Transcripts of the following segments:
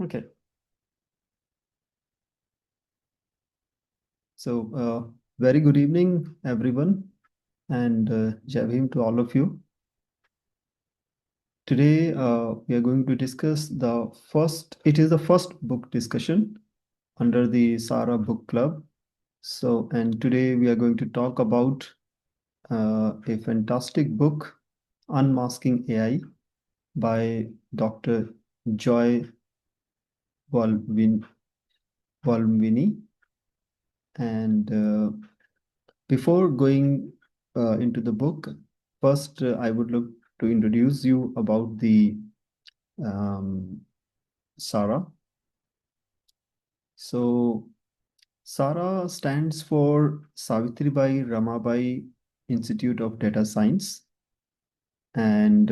Okay. So, very good evening, everyone, and Jai Bhim to all of you. Today, we are going to discuss it is the first book discussion under the SARA Book Club. So, and today we are going to talk about a fantastic book, Unmasking AI by Dr. Joy Buolamwini. And before going into the book, first I would like to introduce you about the um, SARA. So SARA stands for Savitribai Ramabai Institute of Data Science, and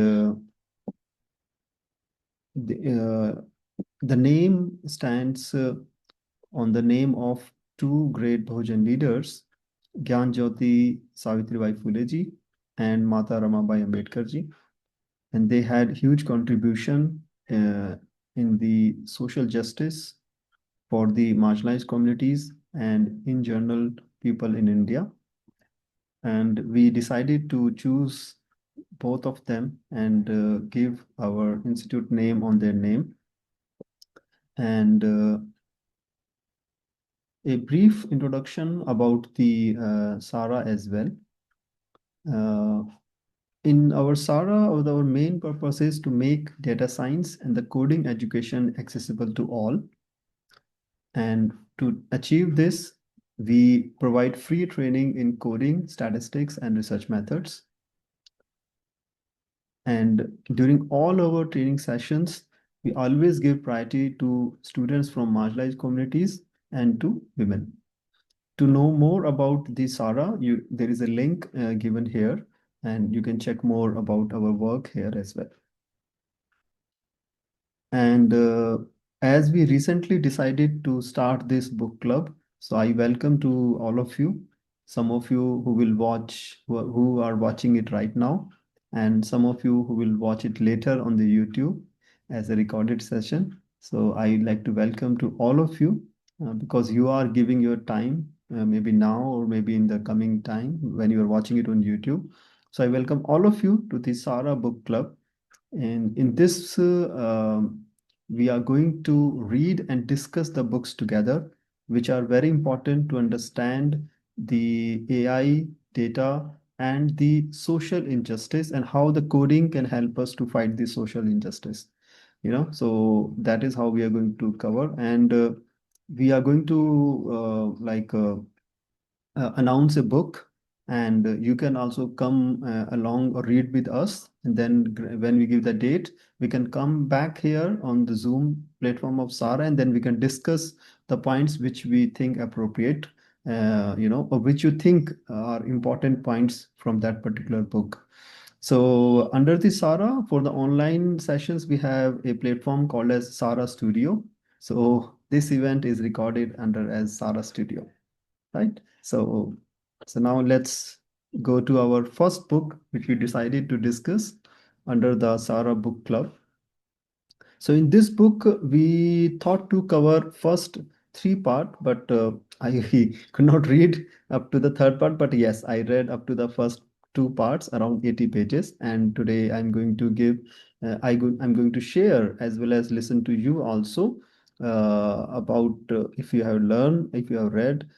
the name stands on the name of two great Bahujan leaders, Gyan Jyoti Savitribai Phule ji and Mata Ramabai Ambedkar ji. And they had huge contribution in the social justice for the marginalized communities and in general people in India. And we decided to choose both of them and give our institute name on their name. And a brief introduction about the SARA as well. In our SARA, our main purpose is to make data science and the coding education accessible to all. And to achieve this, we provide free training in coding, statistics, and research methods. And during all our training sessions, we always give priority to students from marginalized communities and to women. To know more about the SARA, there is a link given here, and you can check more about our work here as well. And as we recently decided to start this book club, so I welcome to all of you. Some of you who will watch, who are watching it right now, and some of you who will watch it later on the YouTube as a recorded session. So I'd like to welcome to all of you because you are giving your time, maybe now or maybe in the coming time when you are watching it on YouTube. So I welcome all of you to the SARA Book Club. And in this, we are going to read and discuss the books together, which are very important to understand the AI, data, and the social injustice and how the coding can help us to fight the social injustice. So that is how we are going to cover. And we are going to announce a book, and you can also come along or read with us, and then when we give the date, we can come back here on the Zoom platform of SARA, and then we can discuss the points which we think appropriate, or which you think are important points from that particular book. So under the SARA, for the online sessions, we have a platform called as SARA Studio. So this event is recorded under as SARA Studio, right? So now let's go to our first book, which we decided to discuss under the SARA Book Club. So in this book, we thought to cover first three part, but I could not read up to the third part. But yes, I read up to the first two parts, around 80 pages. And today I'm going to I'm going to share as well as listen to you also about if you have learned, if you have read,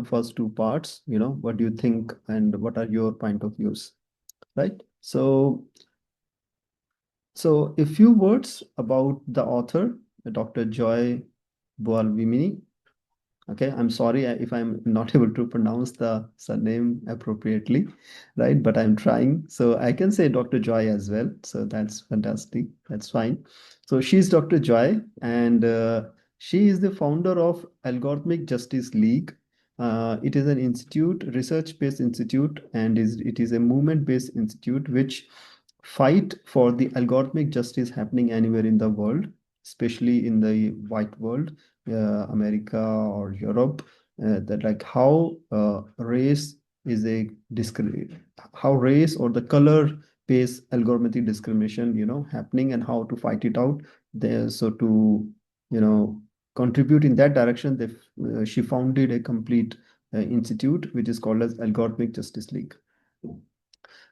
first two parts, what do you think and what are your point of views, right? So a few words about the author, Dr. Joy Buolamwini. Okay, I'm sorry if I'm not able to pronounce the surname appropriately, right? But I'm trying. So I can say Dr. Joy as well. So that's fantastic. That's fine. So she's Dr. Joy, and she is the founder of Algorithmic Justice League. It is an institute, research-based institute, and it is a movement-based institute which fight for the algorithmic justice happening anywhere in the world, especially in the white world, America or Europe, that like how race is a how race or the color based algorithmic discrimination, happening and how to fight it out there. So to contribute in that direction, she founded a complete institute which is called as Algorithmic Justice League.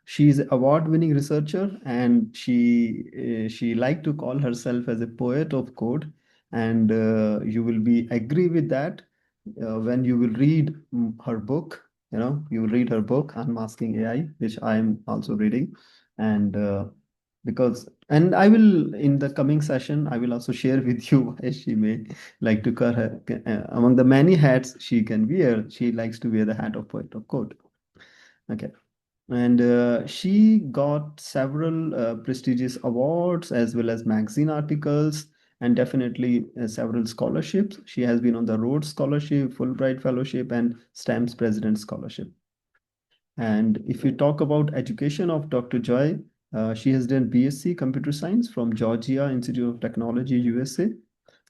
She is an award-winning researcher, and she like to call herself as a poet of code. And you will be agree with that when you will read her book. You will read her book, Unmasking AI, which I am also reading. And and I will, in the coming session, I will also share with you why she may like to call her, among the many hats she can wear, she likes to wear the hat of poet of code. Okay. And she got several prestigious awards as well as magazine articles, and definitely several scholarships. She has been on the Rhodes Scholarship, Fulbright Fellowship, and STEM's President Scholarship. And if we talk about education of Dr. Joy, she has done BSc Computer Science from Georgia Institute of Technology, USA.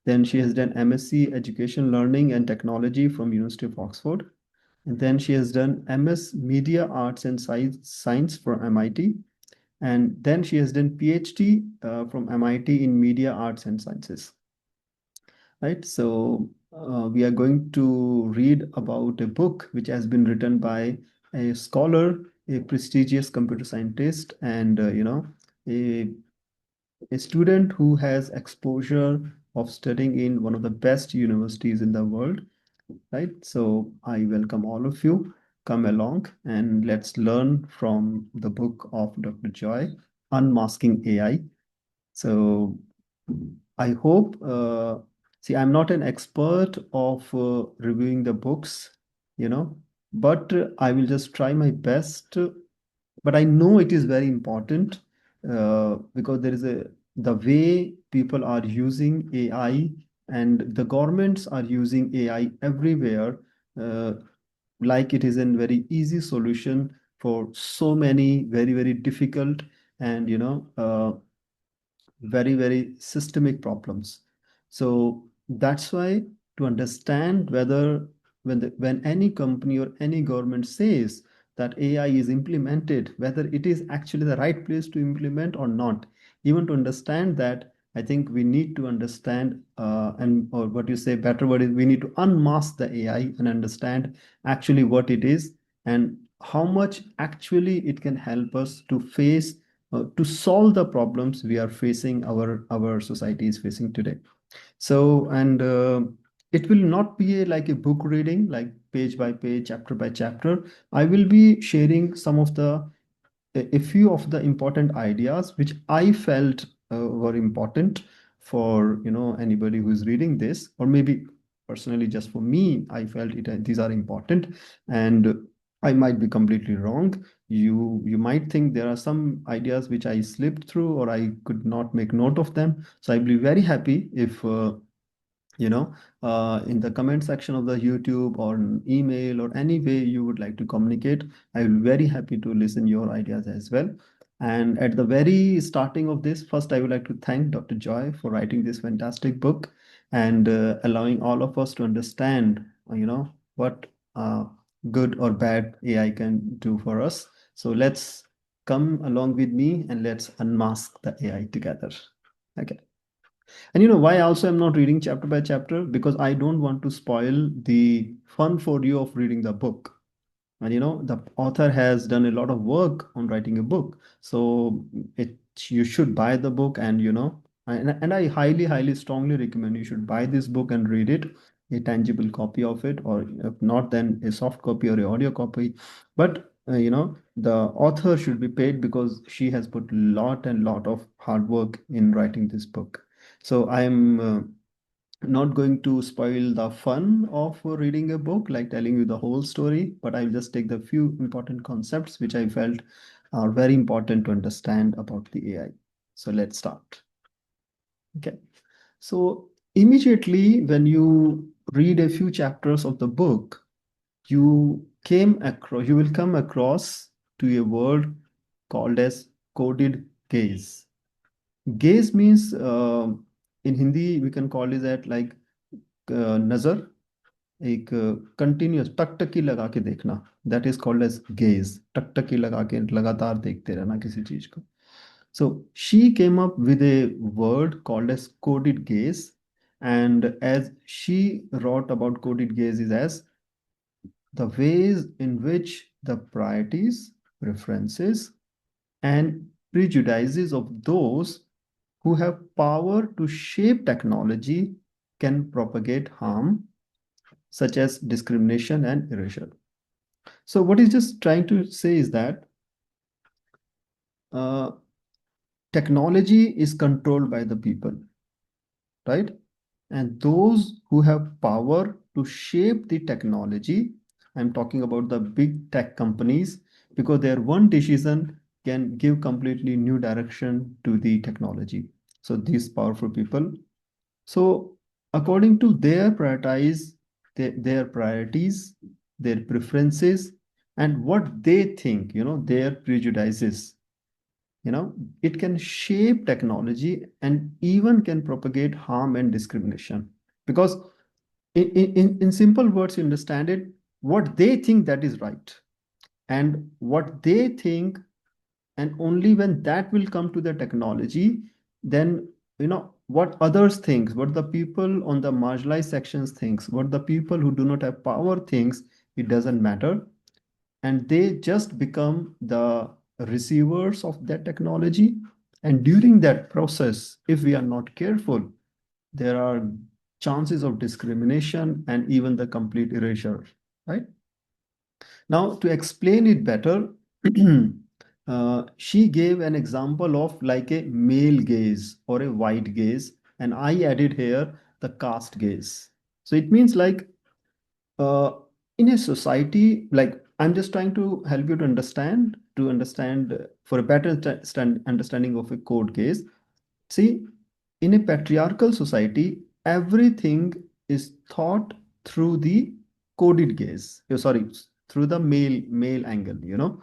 Then she has done MSc Education Learning and Technology from University of Oxford. And then she has done MS Media Arts and Science from MIT. And then she has done PhD from MIT in Media Arts and Sciences. Right. So we are going to read about a book which has been written by a scholar, a prestigious computer scientist, and a a student who has exposure of studying in one of the best universities in the world. Right. So I welcome all of you. Come along and let's learn from the book of Dr. Joy, Unmasking AI. So I hope, see, I'm not an expert of reviewing the books, but I will just try my best. But I know it is very important because the way people are using AI, and the governments are using AI everywhere, uh, like it is a very easy solution for so many very, very difficult and very, very systemic problems. So that's why, to understand whether when any company or any government says that AI is implemented, whether it is actually the right place to implement or not, even to understand that, I think we need to understand, or what you say, better word is, we need to unmask the AI and understand actually what it is and how much actually it can help us to solve the problems we are facing, our society is facing today. So, and it will not be like a book reading, like page by page, chapter by chapter. I will be sharing a few of the important ideas which I felt were important for anybody who is reading this, or maybe personally just for me, I felt these are important, and I might be completely wrong. You might think there are some ideas which I slipped through or I could not make note of them. So I'll be very happy if in the comment section of the YouTube or an email or any way you would like to communicate, I will be very happy to listen your ideas as well. And at the very starting of this, first I would like to thank Dr. Joy for writing this fantastic book and allowing all of us to understand, what uh, good or bad AI can do for us. So let's come along with me and let's unmask the AI together. Okay. And why also I'm not reading chapter by chapter? Because I don't want to spoil the fun for you of reading the book. And the author has done a lot of work on writing a book. So you should buy the book, and and I highly, highly strongly recommend you should buy this book and read it, a tangible copy of it, or if not, then a soft copy or a audio copy. But the author should be paid because she has put lot and lot of hard work in writing this book. So I'm not going to spoil the fun of reading a book, like telling you the whole story, but I'll just take the few important concepts which I felt are very important to understand about the AI. So let's start. Okay. So immediately when you read a few chapters of the book, you will come across to a word called as coded gaze. Gaze means, in Hindi we can call it that, like नजर, एक continuous टकटकी लगा के देखना, that is called as gaze. टकटकी लगा के लगातार देखते रहना किसी चीज को. So she came up with a word called as coded gaze, And as she wrote about coded gaze is as the ways in which the priorities, preferences, and prejudices of those who have power to shape technology can propagate harm, such as discrimination and erasure. So, what he's just trying to say is that uh, technology is controlled by the people, right? And those who have power to shape the technology, I'm talking about the big tech companies, because their one decision can give completely new direction to the technology. So these powerful people, so according to their priorities, their preferences, and what they think, their prejudices, it can shape technology and even can propagate harm and discrimination. Because in simple words, you understand it, what they think that is right, and what they think, and only when that will come to the technology, then what others think, what the people on the marginalized sections thinks, what the people who do not have power thinks, it doesn't matter. And they just become the receivers of that technology. And during that process, if we are not careful, there are chances of discrimination and even the complete erasure, right? Now, to explain it better, she gave an example of like a male gaze or a white gaze, and I added here the caste gaze. So it means like uh, in a society, like I'm just trying to help you to understand for a better understanding of a code case. See, in a patriarchal society, everything is thought through the coded gaze. Sorry, through the male angle.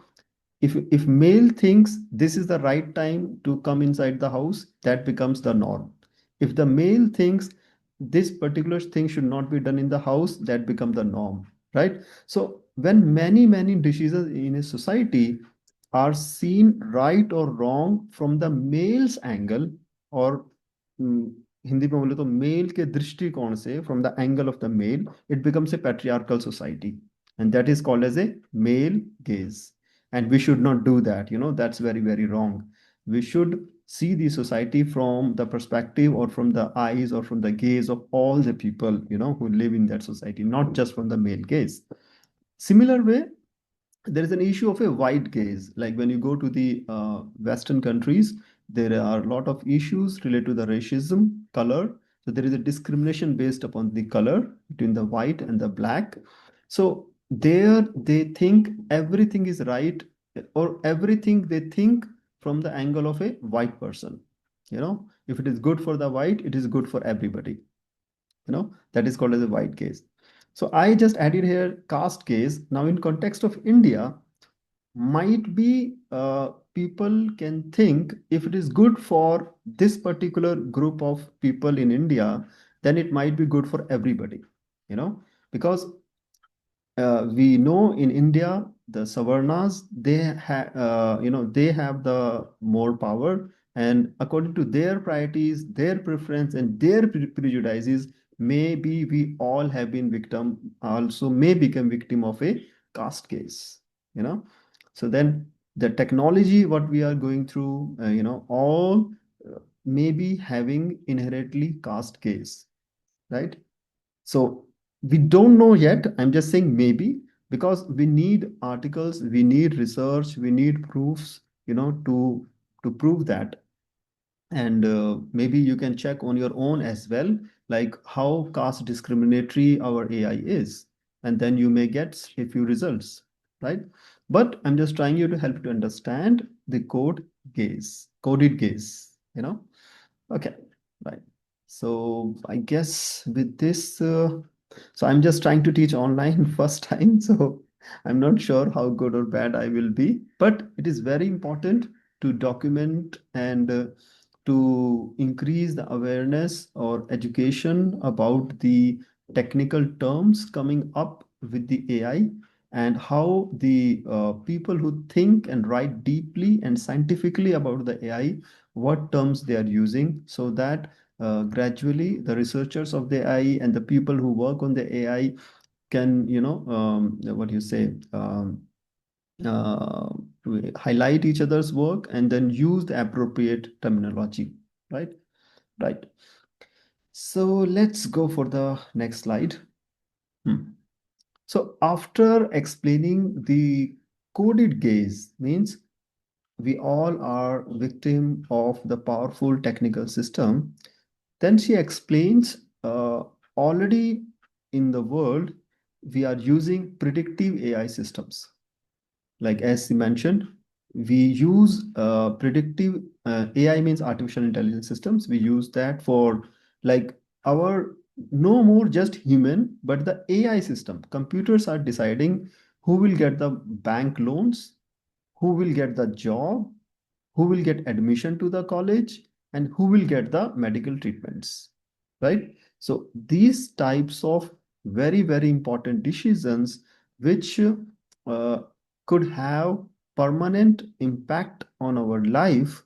If male thinks this is the right time to come inside the house, that becomes the norm. If the male thinks this particular thing should not be done in the house, that becomes the norm, right? So when many decisions in a society are seen right or wrong from the male's angle, और हिंदी में बोले तो mail के दृष्टिकोण से, from the angle of the male, it becomes a patriarchal society, and that is called as a male gaze. And we should not do that. That's very wrong. We should see the society from the perspective or from the eyes or from the gaze of all the people who live in that society, not just from the male gaze. Similar way, there is an issue of a white gaze. Like when you go to the Western countries, there are a lot of issues related to the racism, color. So there is a discrimination based upon the color between the white and the black. So there they think everything is right, or everything they think from the angle of a white person. If it is good for the white, it is good for everybody. That is called as a white gaze. So I just added here caste gaze. Now in context of India, might be people can think if it is good for this particular group of people in India, then it might be good for everybody, because we know in India, the Savarnas, they have the more power, and according to their priorities, their preference, and their prejudices, maybe we all have been victim, also may become victim of a caste case, you know. So then the technology, what we are going through, all may be having inherently caste case, right? So we don't know yet. I'm just saying maybe, because we need articles, we need research, we need proofs, to prove that. And maybe you can check on your own as well, like how caste discriminatory our AI is, and then you may get a few results, right? But I'm just trying you to help to understand the coded gaze, Okay, right. So I guess with this, so I'm just trying to teach online first time, so I'm not sure how good or bad I will be, but it is very important to document and to increase the awareness or education about the technical terms coming up with the AI, and how the people who think and write deeply and scientifically about the AI, what terms they are using, so that gradually the researchers of the AI and the people who work on the AI can, what do you say, uh, highlight each other's work and then use the appropriate terminology, right? Right. So let's go for the next slide. So after explaining the coded gaze means we all are victim of the powerful technical system, then she explains already in the world we are using predictive AI systems. Like as he mentioned, we use predictive AI means artificial intelligence systems. We use that for like our no more just human, but the AI system. Computers are deciding who will get the bank loans, who will get the job, who will get admission to the college, and who will get the medical treatments, right? So these types of very, very important decisions which uh, could have permanent impact on our life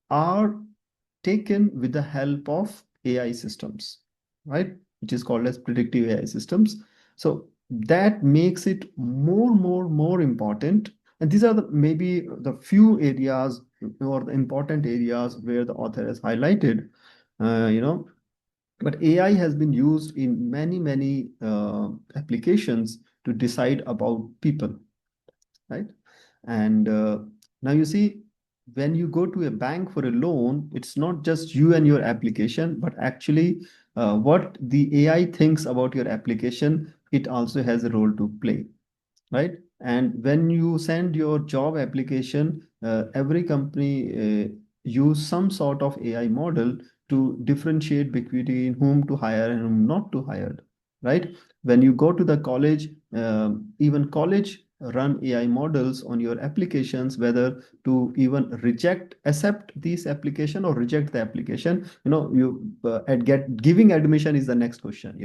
are taken with the help of AI systems, right? Which is called as predictive AI systems. So that makes it more important. And these are the maybe the few areas or the important areas where the author has highlighted, uh, you know, but AI has been used in many applications to decide about people, right? And now you see, when you go to a bank for a loan, it's not just you and your application, but actually what the AI thinks about your application, it also has a role to play, right? And when you send your job application, every company use some sort of AI model to differentiate between whom to hire and whom not to hire, right? When you go to the college, even college run AI models on your applications, whether to even accept this application or reject the application. You at get giving admission is the next question.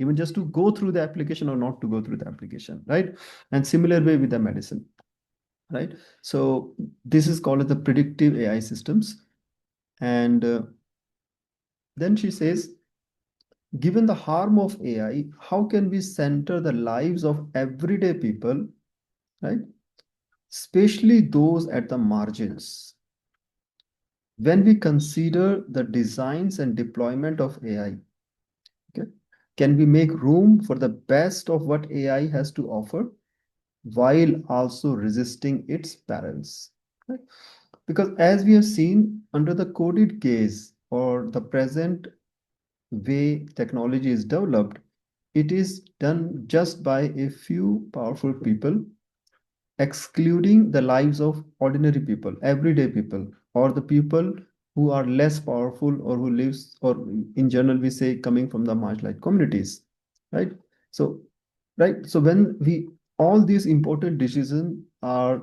Even just to go through the application or not to go through the application, right? And similar way with the medicine, right? So this is called the predictive AI systems. And then she says, given the harm of AI, how can we center the lives of everyday people, right? Especially those at the margins. When we consider the designs and deployment of AI, okay, can we make room for the best of what AI has to offer while also resisting its perils? Right? Because as we have seen under the coded gaze or the present way technology is developed, it is done just by a few powerful people, excluding the lives of ordinary people, everyday people, or the people who are less powerful or who lives, or in general, we say coming from the marginalized communities, right? So, right. So when we all these important decisions are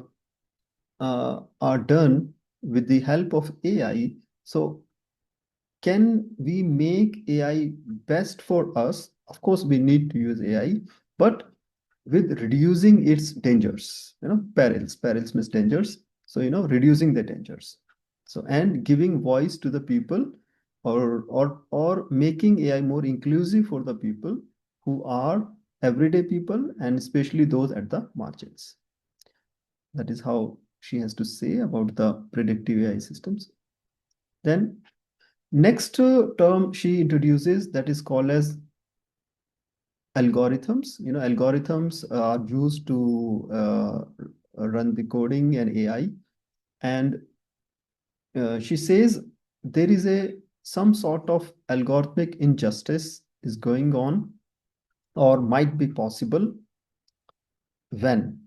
done with the help of AI, so can we make AI best for us? Of course, we need to use AI, but with reducing its dangers, perils. Perils means dangers. So, reducing the dangers. So, and giving voice to the people, or making AI more inclusive for the people who are everyday people and especially those at the margins. That is how she has to say about the predictive AI systems. Then next term she introduces, that is called as algorithms. Algorithms are used to run the coding and AI. And she says there is some sort of algorithmic injustice is going on or might be possible when,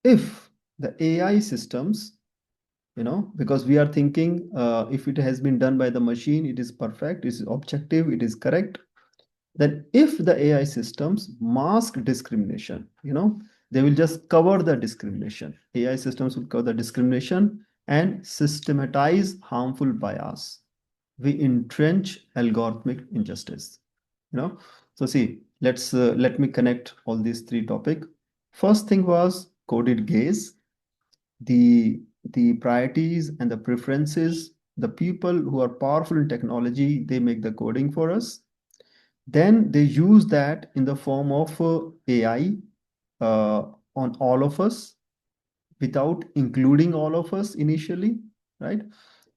if the AI systems, because we are thinking if it has been done by the machine, it is perfect, it is objective, it is correct. Then if the AI systems mask discrimination, they will just cover the discrimination. AI systems will cover the discrimination and systematize harmful bias. We entrench algorithmic injustice. So see, let me connect all these three topics. First thing was coded gaze, the priorities and the preferences The people who are powerful in technology, they make the coding for us. Then they use that in the form of AI on all of us without including all of us initially, right?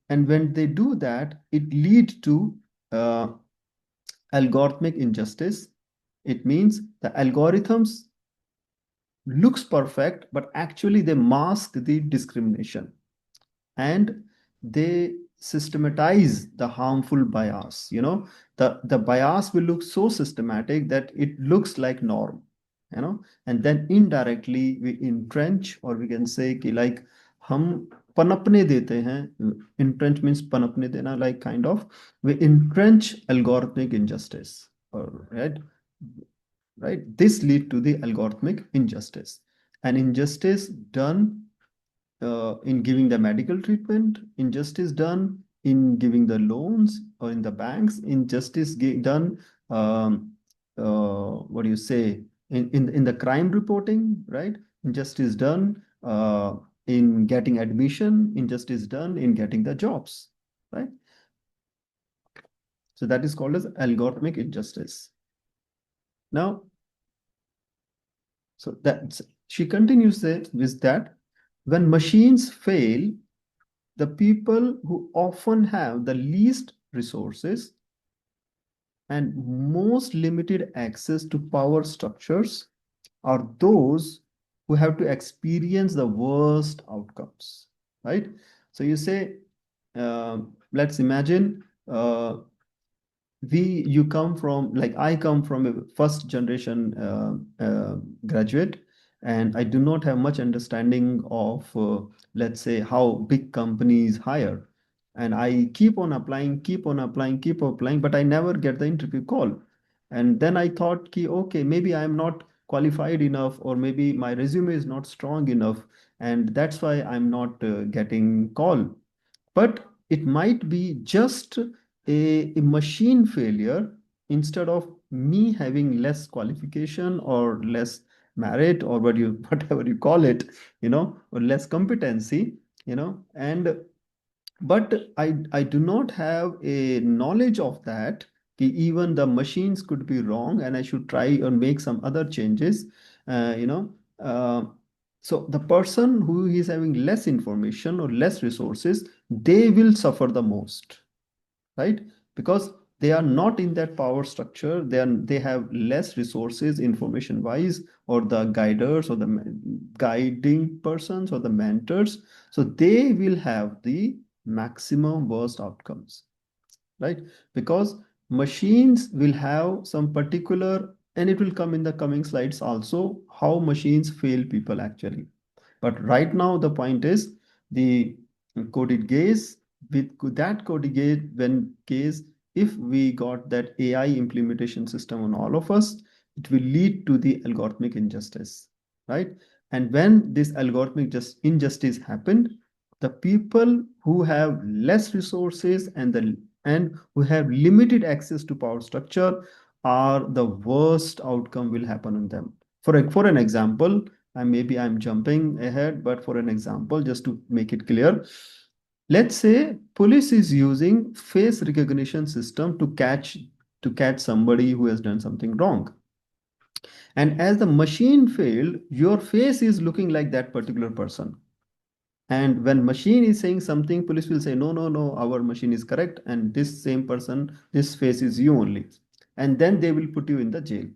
And when they do that, it leads to uh, algorithmic injustice. It means the algorithms looks perfect, but actually they mask the discrimination and they systematize the harmful bias. The bias will look so systematic that it looks like norm, and then indirectly we entrench, or we can say कि like हम पनपने देते हैं. Entrench means पनपने देना, like kind of we entrench algorithmic injustice, or right, this lead to the algorithmic injustice. An injustice done in giving the medical treatment, injustice done in giving the loans or in the banks, injustice done, what do you say, in the crime reporting, right? Injustice done in getting admission, injustice done in getting the jobs, right? So that is called as algorithmic injustice. Now, so that she continues with that when machines fail, the people who often have the least resources and most limited access to power structures are those who have to experience the worst outcomes, right? So you say, let's imagine you come from, like I come from a first generation graduate, and I do not have much understanding of let's say how big companies hire, and I keep on applying, keep applying, but I never get the interview call. And then I thought okay, maybe I'm not qualified enough, or maybe my resume is not strong enough, and that's why I'm not getting call. But it might be just a machine failure, instead of me having less qualification or less merit, or whatever you call it, or less competency, and but I do not have a knowledge of that. Even the machines could be wrong, and I should try or make some other changes. Uh, you know, uh, so the person who is having less information or less resources, they will suffer the most, right? Because they are not in that power structure. They have less resources information wise, or the guiders, or the guiding persons, or the mentors. So they will have the maximum worst outcomes, right? Because machines will have some particular, and it will come in the coming slides also, how machines fail people actually. But right now, the point is the coded gaze, with that coded gaze, if we got that AI implementation system on all of us, it will lead to the algorithmic injustice, right? And when this algorithmic injustice happened, the people who have less resources and who have limited access to power structure are the worst outcome will happen on them. For an example, and maybe I'm jumping ahead, but for an example, just to make it clear, let's say police is using face recognition system to catch somebody who has done something wrong. And as the machine failed, your face is looking like that particular person. And when machine is saying something, police will say, no, no, no, our machine is correct. And this same person, this face is you only. And then they will put you in the jail.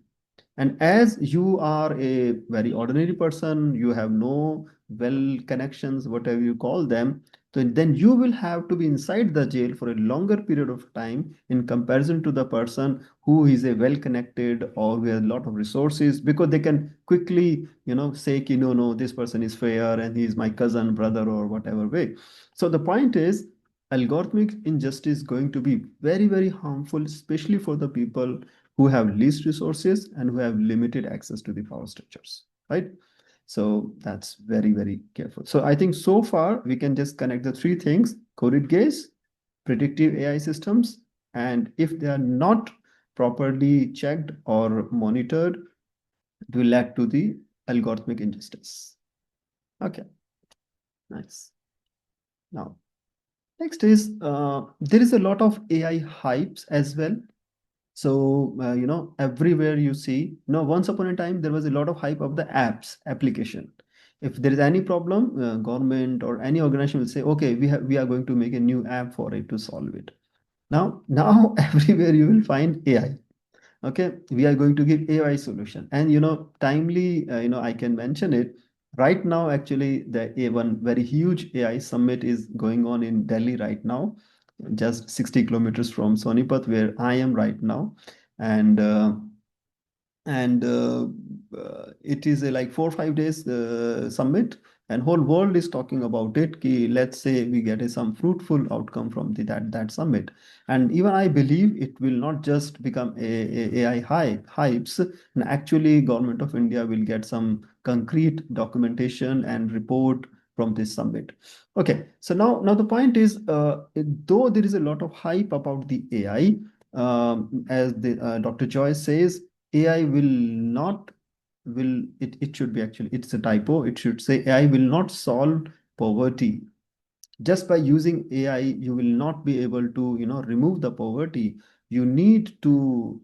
And as you are a very ordinary person, you have no well connections, whatever you call them, so then you will have to be inside the jail for a longer period of time in comparison to the person who is a well connected or who has a lot of resources, because they can quickly, say, no, no, this person is fair and he is my cousin, brother, or whatever way. So the point is, algorithmic injustice is going to be very, very harmful, especially for the people who have least resources and who have limited access to the power structures, right? So that's very, very careful. So I think so far we can just connect the three things: coded gaze, predictive AI systems, and if they are not properly checked or monitored, it will lead to the algorithmic injustice. Okay, nice. Now, Next is there is a lot of AI hypes as well. So, everywhere you see, once upon a time, there was a lot of hype of the application. If there is any problem, government or any organization will say, okay, we are going to make a new app for it to solve it. Now everywhere you will find AI. Okay, we are going to give AI solution. And, timely, I can mention it. Right now, actually, the A1 very huge AI summit is going on in Delhi right now, just 60 kilometers from Sonipat, where I am right now. And it is a like 4 or 5 days summit, and whole world is talking about it. Let's say we get some fruitful outcome from that summit, and even I believe it will not just become a AI hypes, and actually government of India will get some concrete documentation and report from this summit. Okay, so now the point is, though there is a lot of hype about the AI, as Dr. Joy says, AI will not will it should be, actually it's a typo, it should say AI will not solve poverty. Just by using AI, you will not be able to, remove the poverty. You need to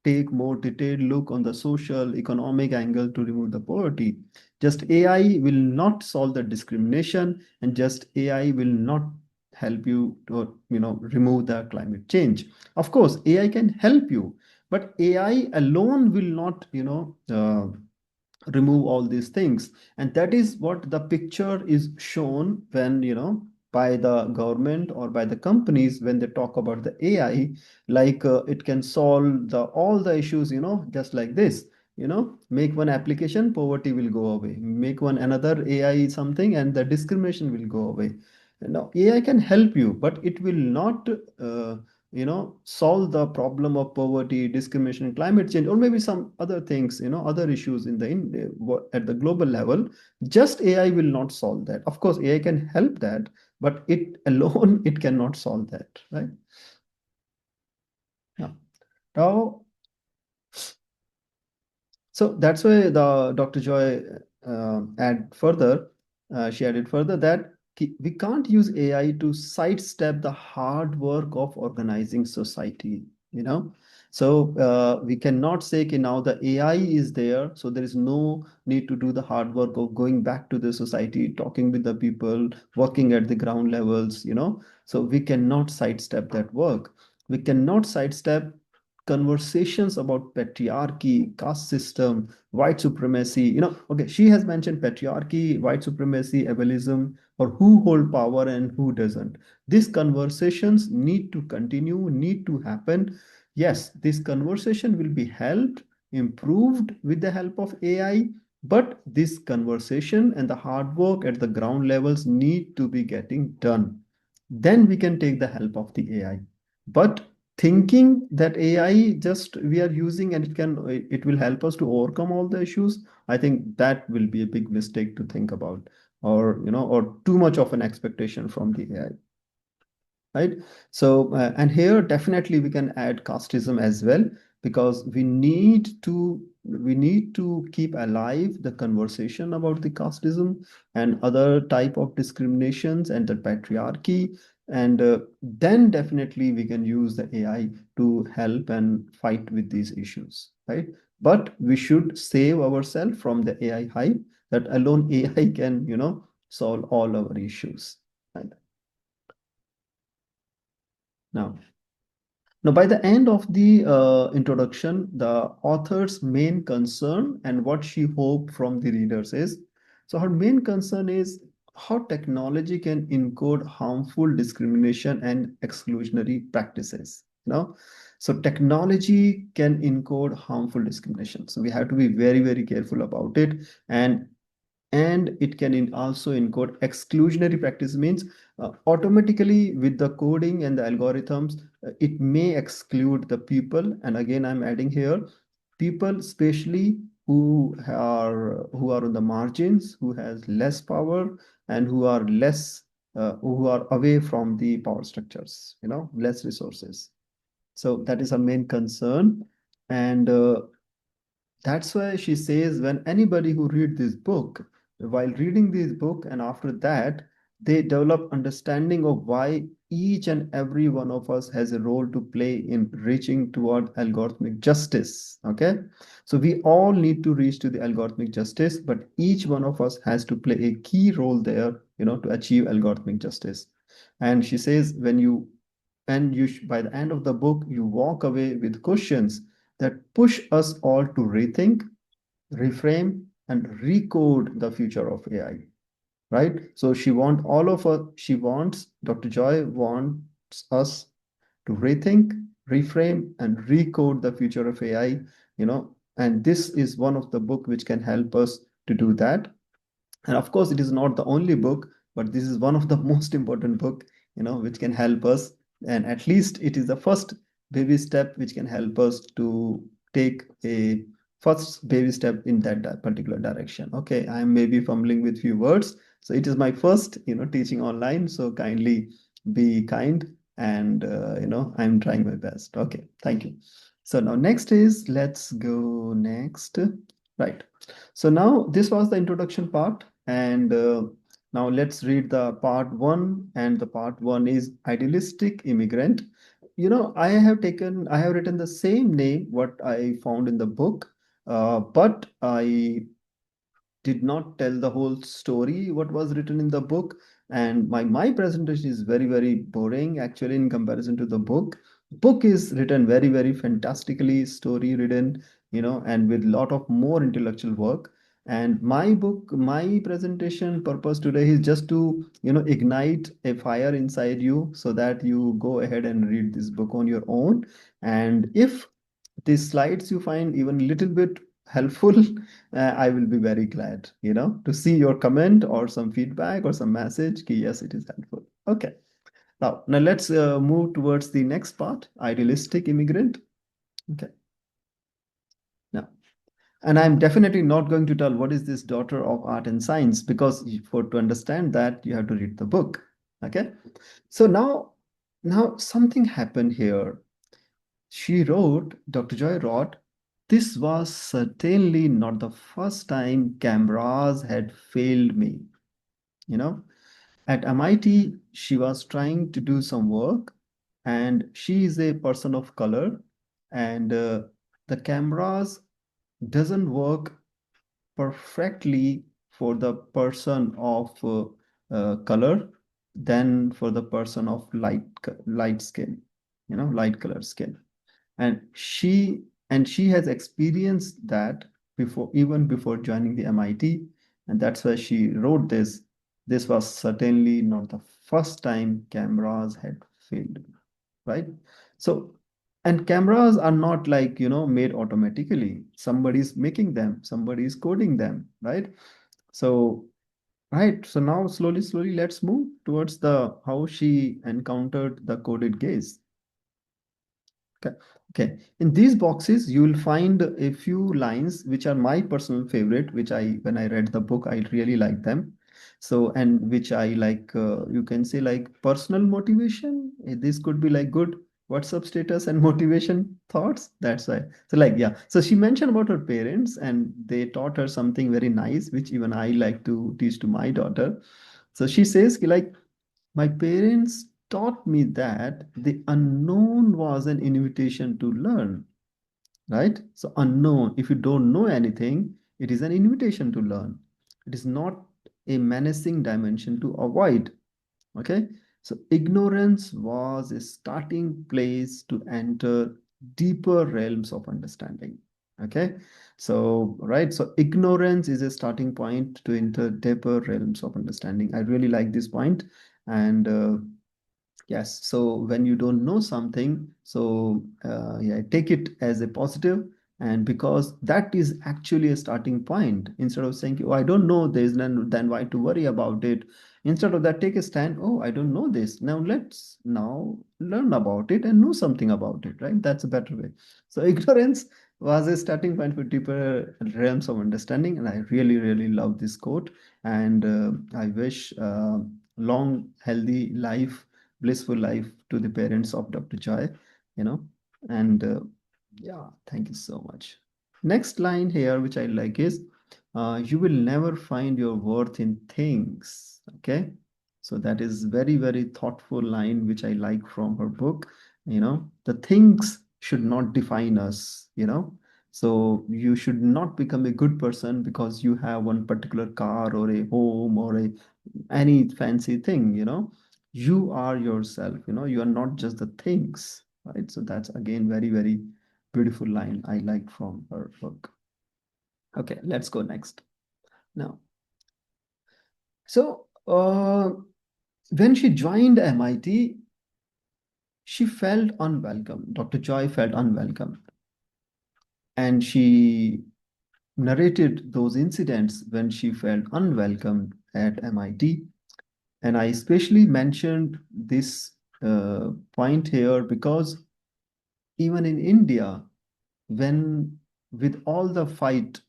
take more detailed look on the social, economic angle to remove the poverty. Just AI will not solve the discrimination, and just AI will not help you to, remove the climate change. Of course, AI can help you, but AI alone will not, remove all these things. And that is what the picture is shown when, by the government or by the companies, when they talk about the AI, like it can solve all the issues, just like this. Make one application, poverty will go away. Make one another AI something, and the discrimination will go away. Now AI can help you, but it will not solve the problem of poverty, discrimination, climate change, or maybe some other things, other issues at the global level. Just AI will not solve that. Of course, AI can help that, but it alone it cannot solve that, right? Yeah. Now, so that's why the Dr. Joy she added further that we can't use AI to sidestep the hard work of organizing society, you know. So we cannot say, okay, now the AI is there, so there is no need to do the hard work of going back to the society, talking with the people, working at the ground levels. So we cannot sidestep that work. We cannot sidestep conversations about patriarchy, caste system, white supremacy. Okay, she has mentioned patriarchy, white supremacy, ableism, or who hold power and who doesn't. These conversations need to continue, need to happen. Yes, this conversation will be held, improved with the help of AI, but this conversation and the hard work at the ground levels need to be getting done. Then we can take the help of the AI. But thinking that AI just we are using and it will help us to overcome all the issues, I think that will be a big mistake to think about, or too much of an expectation from the AI. Right? So, and here definitely we can add casteism as well, because we need to keep alive the conversation about the casteism and other type of discriminations and the patriarchy. And then definitely we can use the AI to help and fight with these issues, right? But we should save ourselves from the AI hype that alone AI can, solve all our issues. Right? Now, Now, by the end of the introduction, the author's main concern and what she hoped from the readers is, so her main concern is how technology can encode harmful discrimination and exclusionary practices. So technology can encode harmful discrimination. So we have to be very, very careful about it. And it can also encode exclusionary practice, means automatically with the coding and the algorithms, it may exclude the people. And again, I'm adding here people, especially who are on the margins, who has less power, and who are away from the power structures, less resources. So that is a main concern. And that's why she says, when anybody who read this book, while reading this book, and after that, They develop understanding of why each and every one of us has a role to play in reaching toward algorithmic justice. Okay, so we all need to reach to the algorithmic justice, but each one of us has to play a key role there, to achieve algorithmic justice. And she says, by the end of the book, you walk away with questions that push us all to rethink, reframe, and recode the future of AI, right? So she wants, Dr. Joy wants us to rethink, reframe, and recode the future of AI, and this is one of the book which can help us to do that. And of course, it is not the only book, but this is one of the most important book, which can help us. And at least it is the first baby step which can help us to take a first baby step in that particular direction. Okay, I am maybe fumbling with few words. So it is my first, teaching online. So kindly be kind, and I'm trying my best. Okay, thank you. So now next is, let's go next. Right. So now this was the introduction part, and now let's read the part one. And the part one is idealistic immigrant. I have written the same name what I found in the book, but I did not tell the whole story what was written in the book, and my presentation is very very boring actually in comparison to the book is written very very fantastically, story written, and with lot of more intellectual work. And my presentation purpose today is just to ignite a fire inside you so that you go ahead and read this book on your own. And if these slides you find even a little bit helpful, I will be very glad, to see your comment or some feedback or some message. Yes, it is helpful. Okay. Now let's move towards the next part, idealistic immigrant. Okay. Now, and I'm definitely not going to tell what is this daughter of art and science, because to understand that you have to read the book. Okay. So now something happened here. Dr. Joy wrote, this was certainly not the first time cameras had failed me. You know, at MIT, she was trying to do some work, and she is a person of color, and the cameras doesn't work perfectly for the person of color than for the person of light skin, light color skin. And she has experienced that before, even before joining the MIT, and that's why she wrote this. This was certainly not the first time cameras had failed, right? So, and cameras are not like, made automatically. Somebody's making them, somebody's coding them, right? So, right. So now slowly, let's move towards the how she encountered the coded gaze. Okay. Okay. In these boxes, you will find a few lines which are my personal favorite, which when I read the book, I really like them. So, and which I like, you can say like personal motivation. This could be like good WhatsApp status and motivation thoughts. That's why. So like, yeah. So she mentioned about her parents, and they taught her something very nice, which even I like to teach to my daughter. So she says like, my parents taught me that the unknown was an invitation to learn, right? So, unknown, if you don't know anything, it is an invitation to learn. It is not a menacing dimension to avoid. Okay. So, ignorance was a starting place to enter deeper realms of understanding. Okay. So, right. So, ignorance is a starting point to enter deeper realms of understanding. I really like this point. And yes, so when you don't know something, so yeah, take it as a positive, and because that is actually a starting point. Instead of saying, "Oh, I don't know this," then why to worry about it? Instead of that, take a stand. Oh, I don't know this. Now let's now learn about it and know something about it. Right? That's a better way. So ignorance was a starting point for deeper realms of understanding, and I really love this quote. And I wish long, healthy life, blissful life to the parents of Dr. Joy, and yeah, thank you so much. Next line here, which I like is, you will never find your worth in things. Okay. So that is very, very thoughtful line, which I like from her book. The things should not define us. So you should not become a good person because you have one particular car or a home or any fancy thing. You are yourself. You are not just the things, right? So that's again very, very beautiful line I like from her book. Okay, let's go next. Now, so when she joined MIT, she felt unwelcome. Dr. Joy felt unwelcome. And she narrated those incidents when she felt unwelcome at MIT. And I especially mentioned this point here because even in India, when with all the fight,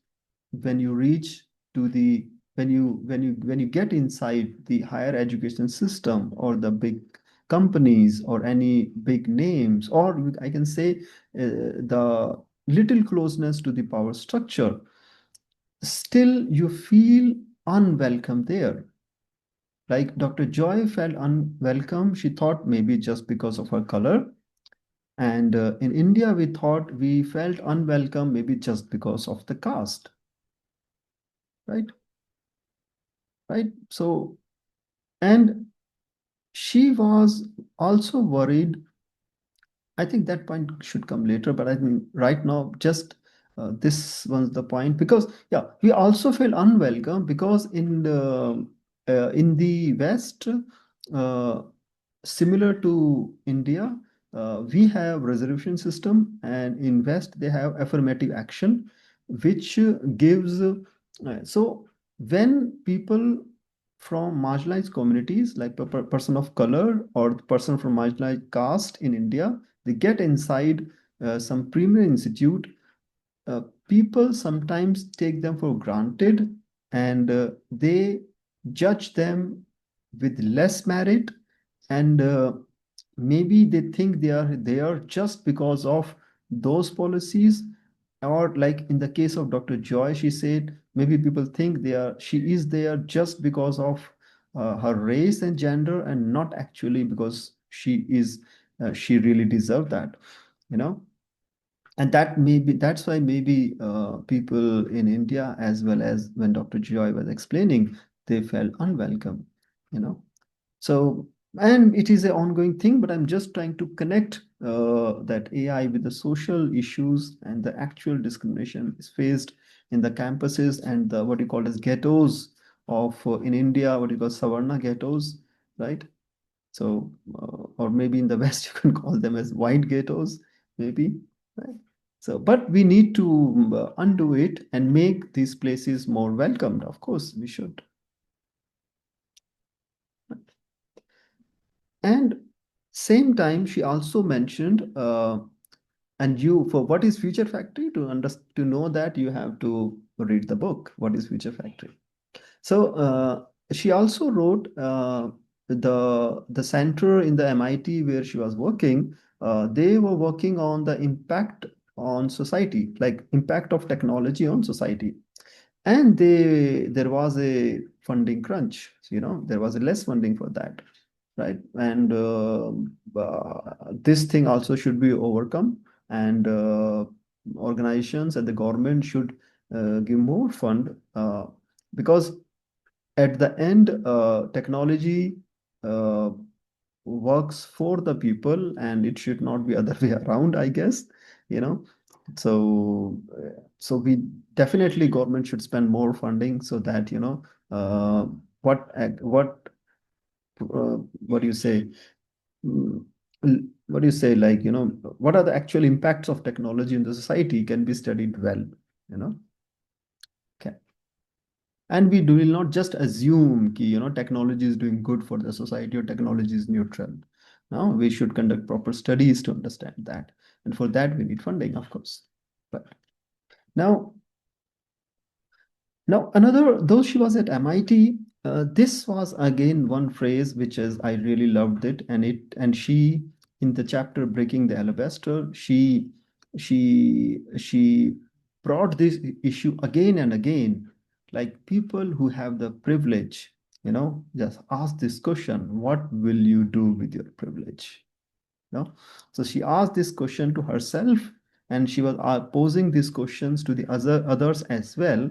when you reach to the when you get inside the higher education system or the big companies or any big names, or I can say the little closeness to the power structure, still you feel unwelcome there. Like Dr. Joy felt unwelcome. She thought maybe just because of her color. And in India, we felt unwelcome maybe just because of the caste, right? Right. So, and she was also worried. I think that point should come later, but I think right now, just this was the point because, yeah, we also felt unwelcome because in the West, uh, similar to India, we have reservation system, and in West they have affirmative action, which gives. So when people from marginalized communities, like person of color or the person from marginalized caste in India, they get inside some premier institute, uh, people sometimes take them for granted, and they judge them with less merit, and maybe they think they are there just because of those policies, or like in the case of Dr. Joy, she said maybe people think she is there just because of her race and gender, and not actually because she really deserved that, you know and that's why maybe people in India, as well as when Dr. Joy was explaining, they felt unwelcome, you know. So, and it is an ongoing thing, but I'm just trying to connect that AI with the social issues and the actual discrimination is faced in the campuses and the what you call as ghettos of in India, what you call Savarna ghettos, right? So, or maybe in the West, you can call them as white ghettos, maybe. Right? So, but we need to undo it and make these places more welcomed. Of course, we should. And same time, she also mentioned, and you for what is Future Factory to know that you have to read the book. What is Future Factory? So she also wrote the center in the MIT where she was working. They were working on the impact on society, like impact of technology on society, and there was a funding crunch. There was a less funding for that, right? And this thing also should be overcome, and organizations and the government should give more fund because at the end, technology uh, works for the people, and it should not be other way around, I guess. You know, so we definitely government should spend more funding so that uh, what do you say? Mm, what do you say? Like what are the actual impacts of technology in the society can be studied well. You know. Okay. And we will not just assume that technology is doing good for the society or technology is neutral. Now we should conduct proper studies to understand that, and for that we need funding, of course. But now, another, though she was at MIT, this was again one phrase which is I really loved it, and she, in the chapter Breaking the Alabaster, she brought this issue again and again, like people who have the privilege. Just ask this question: what will you do with your privilege? So she asked this question to herself, and she was posing these questions to the others as well.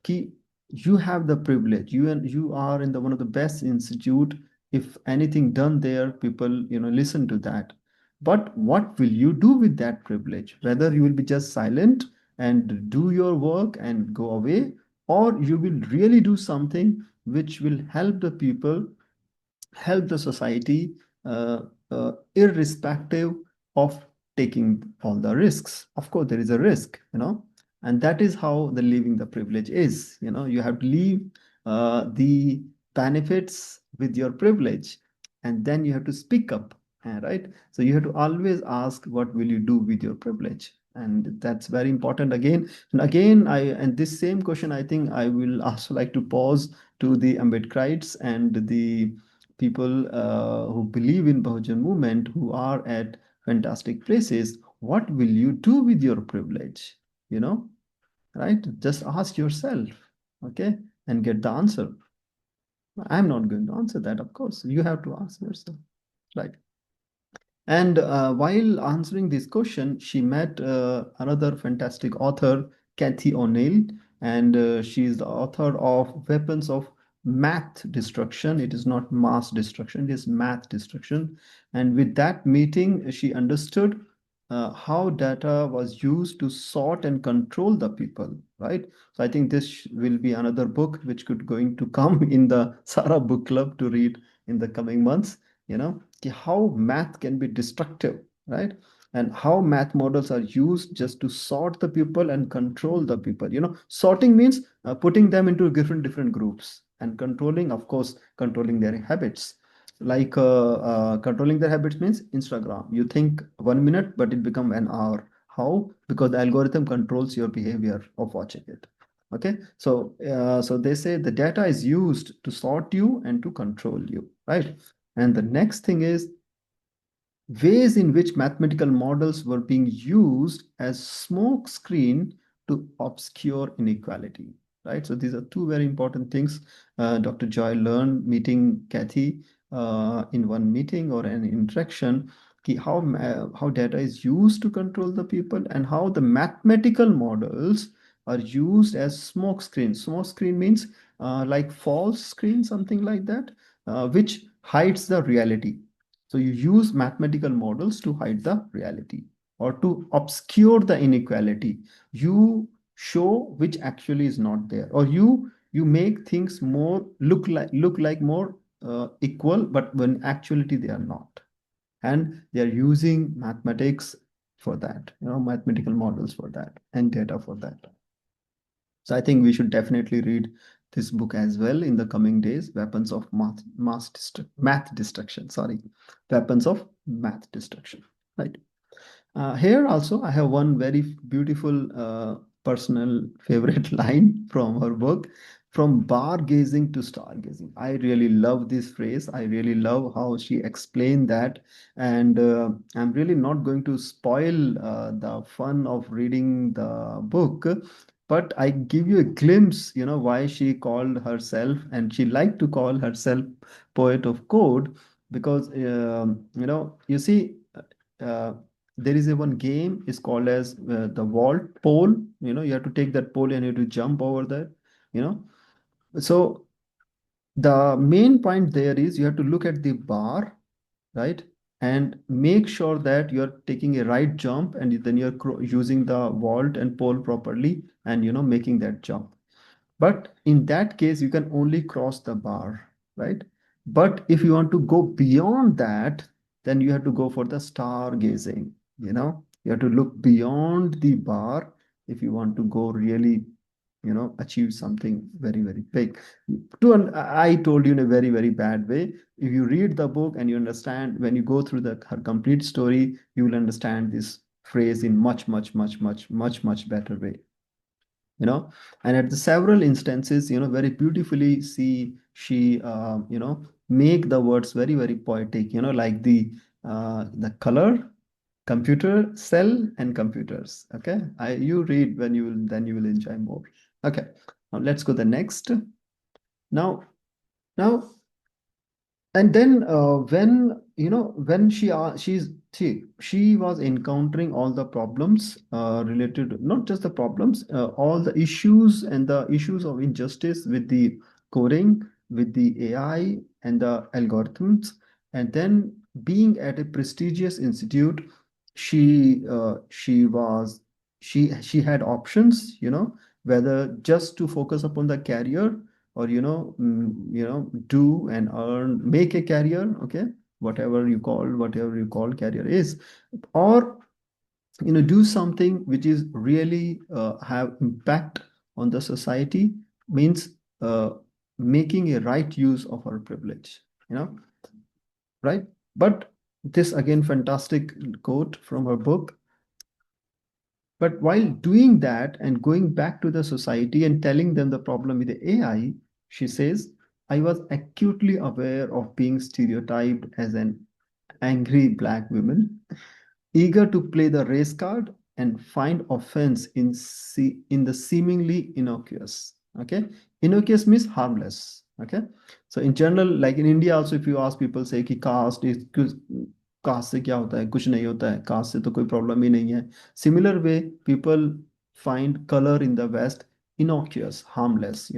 Ki, you have the privilege. You are in the one of the best institute. If anything done there, people listen to that. But what will you do with that privilege? Whether you will be just silent and do your work and go away, or you will really do something which will help the people, help the society, irrespective of taking all the risks. Of course, there is a risk, and that is how the leaving the privilege is. You have to leave the benefits with your privilege, and then you have to speak up, right? So you have to always ask, what will you do with your privilege? And that's very important again and again. And this same question, I think I will also like to pause to the Ambedkarites and the people who believe in Bahujan movement, who are at fantastic places. What will you do with your privilege? Right? Just ask yourself, okay, and get the answer. I'm not going to answer that, of course. You have to ask yourself, right? And while answering this question, she met another fantastic author, Kathy O'Neill, and she is the author of Weapons of Math Destruction. It is not mass destruction, it is math destruction. And with that meeting, she understood how data was used to sort and control the people, right? So I think this will be another book which could going to come in the SARA book club to read in the coming months, how math can be destructive, right? And how math models are used just to sort the people and control the people. Sorting means putting them into different groups, and controlling, of course, controlling their habits. Like controlling their habits means Instagram. You think 1 minute, but it become an hour. How? Because the algorithm controls your behavior of watching it. Okay, so they say the data is used to sort you and to control you, right? And the next thing is ways in which mathematical models were being used as smoke screen to obscure inequality, right? So these are two very important things Dr. Joy learned meeting Kathy in one meeting or an interaction, how data is used to control the people, and how the mathematical models are used as smoke screen. Smoke screen means like false screen, something like that, which hides the reality. So you use mathematical models to hide the reality or to obscure the inequality. You show which actually is not there, or you make things more look like more equal, but when actuality they are not. And they are using mathematics for that, mathematical models for that, and data for that. So I think we should definitely read this book as well in the coming days. Weapons of math destruction. Sorry, weapons of math destruction. Right. Here also, I have one very beautiful personal favorite line from her book, from bar gazing to stargazing. I really love this phrase. I really love how she explained that. And I'm really not going to spoil the fun of reading the book, but I give you a glimpse, why she called herself, and she liked to call herself poet of code, because, you see, uh, there is a one game is called as the vault pole. You have to take that pole and you have to jump over there. you know so the main point there is you have to look at the bar, right, and make sure that you're taking a right jump, and then you're using the vault and pole properly, and making that jump. But in that case, you can only cross the bar, right? But if you want to go beyond that, then you have to go for the stargazing. You have to look beyond the bar if you want to go really, achieve something very, very big. I told you in a very, very bad way. If you read the book and you understand, when you go through her complete story, you will understand this phrase in much, much, much, much, much, much better way. And at the several instances, very beautifully see she make the words very, very poetic, like the color, computer, cell, and computers. Okay, you read, when you will enjoy more. Okay, now let's go the next. Now Now, and then when she was encountering all the problems related not just the problems, all the issues and the issues of injustice with the coding, with the AI and the algorithms. And then being at a prestigious institute, she was she had options, whether just to focus upon the career, or do and earn, make a career, okay, whatever you call career is, or do something which is really have impact on the society, means making a right use of our privilege, you know right. But this again fantastic quote from her book. But while doing that and going back to the society and telling them the problem with the AI, she says, I was acutely aware of being stereotyped as an angry black woman, eager to play the race card and find offense in the seemingly innocuous. Okay, innocuous means harmless. Okay, so in general, like in India also, if you ask people, say कि caste is, cast से क्या होता है, कुछ नहीं होता है, cast से तो कोई प्रॉब्लम ही नहीं है. Similar way people find colour in the West innocuous, harmless.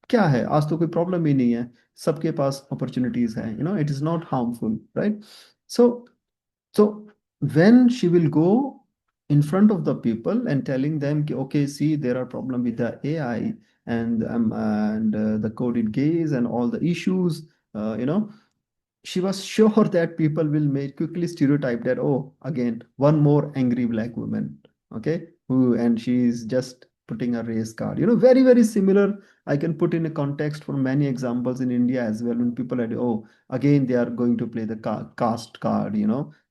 क्या है, आज तो कोई प्रॉब्लम ही नहीं है, सबके पास अपॉर्चुनिटीज है, it is not harmful, right. So so when she will go in front of the people and telling them, ki, okay, see, there are problem with the AI and the coded gaze and all the issues, she was sure that people will make quickly stereotype that, oh, again, one more angry black woman, okay, who, and she's just putting a race card. Very, very similar. I can put in a context for many examples in India as well. When people are, oh, again, they are going to play the caste card,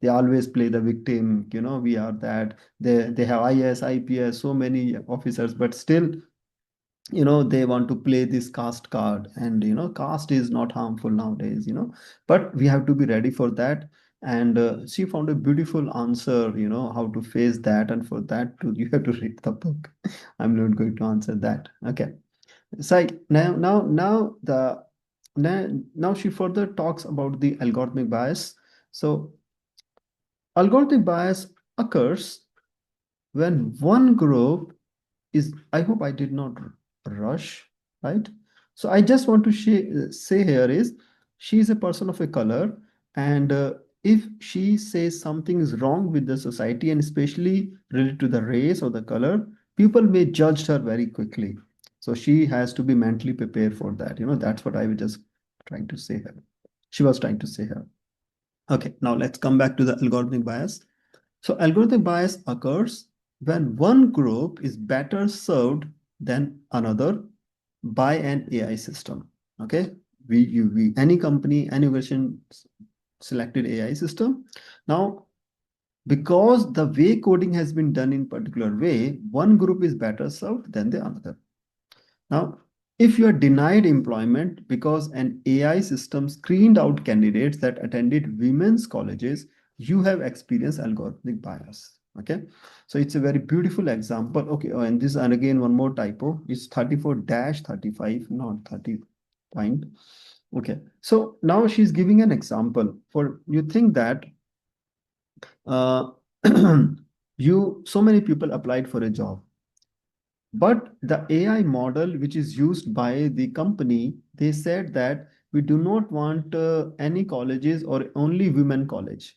they always play the victim, we are that. They have IS, IPS, so many officers, but still they want to play this caste card. And caste is not harmful nowadays, but we have to be ready for that. And she found a beautiful answer, how to face that. And for that too, you have to read the book. I'm not going to answer that. Okay. So now she further talks about the algorithmic bias. So algorithmic bias occurs when one group is, I hope I did not rush, right? So I just want to say here is, she is a person of a color, and if she says something is wrong with the society and especially related to the race or the color, people may judge her very quickly. So she has to be mentally prepared for that. That's what I was just trying to say here. She was trying to say here. Okay, now let's come back to the algorithmic bias. So algorithmic bias occurs when one group is better served than another by an AI system. Okay, we any company, any version selected AI system. Now, because the way coding has been done in particular way, one group is better served than the other. Now, if you are denied employment because an AI system screened out candidates that attended women's colleges, you have experienced algorithmic bias. Okay, so it's a very beautiful example. Okay, oh, and this, and again, one more typo. It's 34-35, not 30 point. Okay, so now she's giving an example for, you think that uh, so many people applied for a job. But the AI model, which is used by the company, they said that we do not want any colleges or only women college.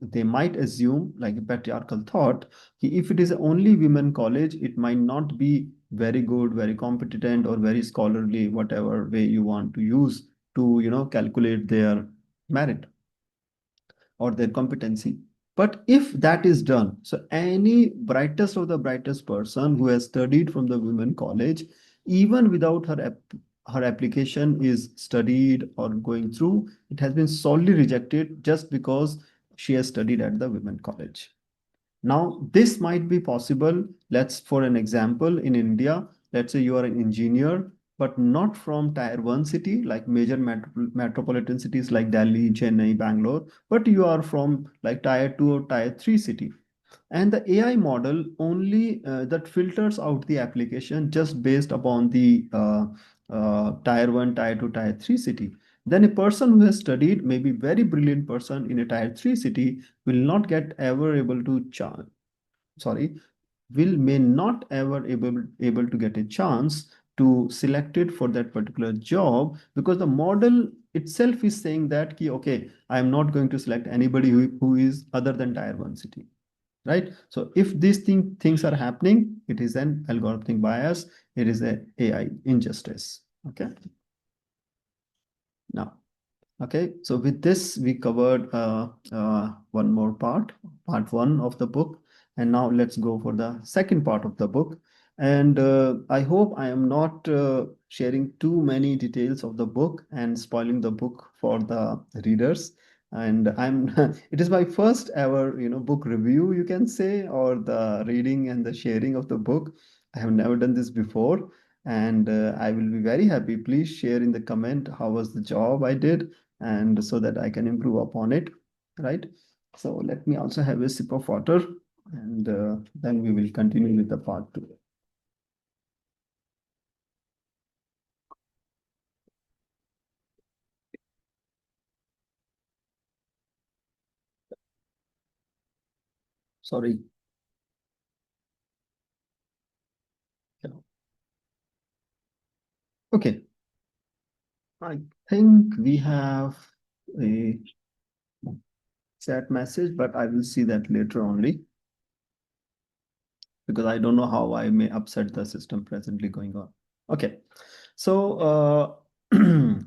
They might assume, like a patriarchal thought, if it is only women college, it might not be very good, very competent, or very scholarly, whatever way you want to use to, calculate their merit or their competency. But if that is done, so any brightest of the brightest person who has studied from the women college, even without her application is studied or going through, it has been solely rejected just because she has studied at the women college. Now, this might be possible. Let's, for an example, in India, let's say you are an engineer, but not from tier one city, like major metropolitan cities like Delhi, Chennai, Bangalore, but you are from like tier two or tier three city. And the AI model only that filters out the application just based upon the tier 1, tier 2, tier 3 city, then a person who has studied, maybe very brilliant person in a tier 3 city, will not get ever able to sorry, will may not ever able to get a chance to select it for that particular job, because the model itself is saying that okay, I am not going to select anybody who is other than tier 1 city, right? So if these things are happening, it is an algorithmic bias, it is a AI injustice. Okay, now, okay, so with this, we covered one more part one of the book. And now let's go for the second part of the book. And I hope I am not sharing too many details of the book and spoiling the book for the readers. And it is my first ever, book review, you can say, or the reading and the sharing of the book. I have never done this before. And I will be very happy. Please share in the comment how was the job I did, and so that I can improve upon it, right? So let me also have a sip of water, and then we will continue with the part two. Sorry. Yeah. Okay, I think we have a chat message, but I will see that later only, because I don't know how I may upset the system presently going on. Okay, so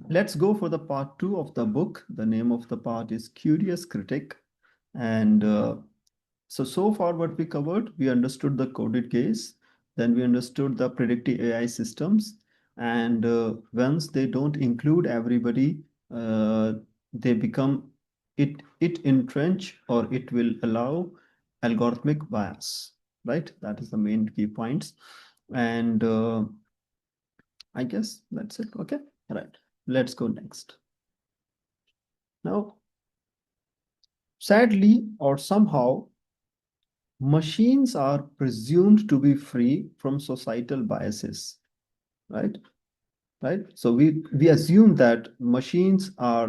let's go for the part two of the book. The name of the part is Curious Critic. And so far what we covered, we understood the coded case, then we understood the predictive AI systems, and once they don't include everybody, they become, it entrench, or it will allow algorithmic bias, right? That is the main key points. And I guess that's it. Okay, right. Let's go next. Now, sadly, or somehow, machines are presumed to be free from societal biases, right? Right. So we assume that machines are,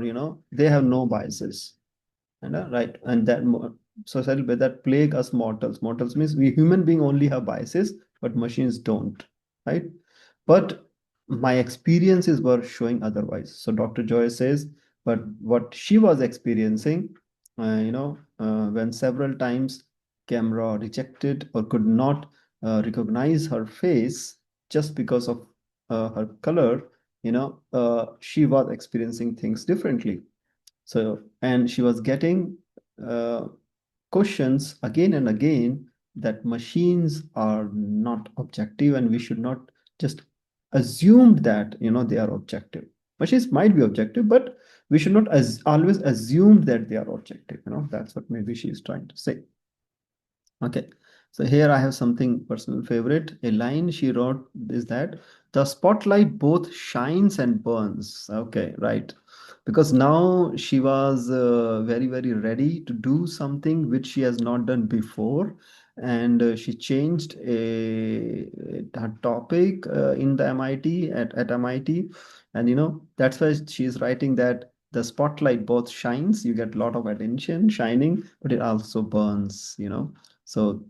they have no biases, and right, and that societal that plague us mortals. Mortals means we human being only have biases, but machines don't, right? But my experiences were showing otherwise. So Dr. Joy says, but what she was experiencing, when several times camera rejected or could not recognize her face just because of her color, she was experiencing things differently. So, and she was getting uh, questions again and again that machines are not objective, and we should not just assume that they are objective. Machines might be objective, but we should not always assume that they are objective. That's what maybe she is trying to say. Okay, so here I have something personal favorite. A line she wrote is that the spotlight both shines and burns. Okay, right. Because now she was very, very ready to do something which she has not done before. And she changed her topic in the MIT, at MIT. And that's why she is writing that the spotlight both shines, you get a lot of attention shining, but it also burns. So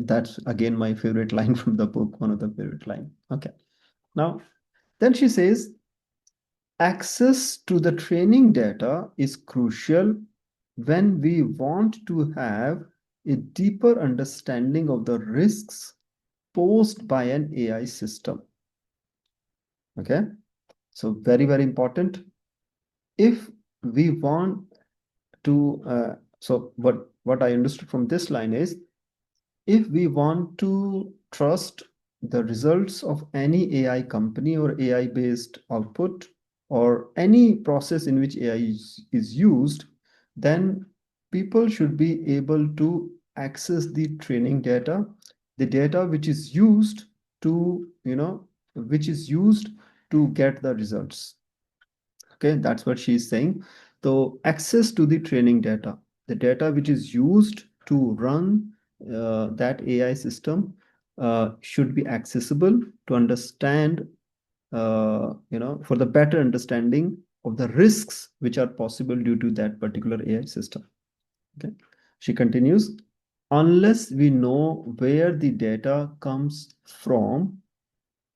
that's again my favorite line from the book, one of the favorite line. Okay. Now, then she says, access to the training data is crucial when we want to have a deeper understanding of the risks posed by an AI system. Okay. So very, very important. If we want to, so what I understood from this line is, if we want to trust the results of any AI company or AI based output, or any process in which AI is used, then people should be able to access the training data, the data which is used to, which is used to get the results. Okay, that's what she's saying. So access to the training data, the data which is used to run that AI system, should be accessible to understand for the better understanding of the risks which are possible due to that particular AI system. Okay. She continues, unless we know where the data comes from,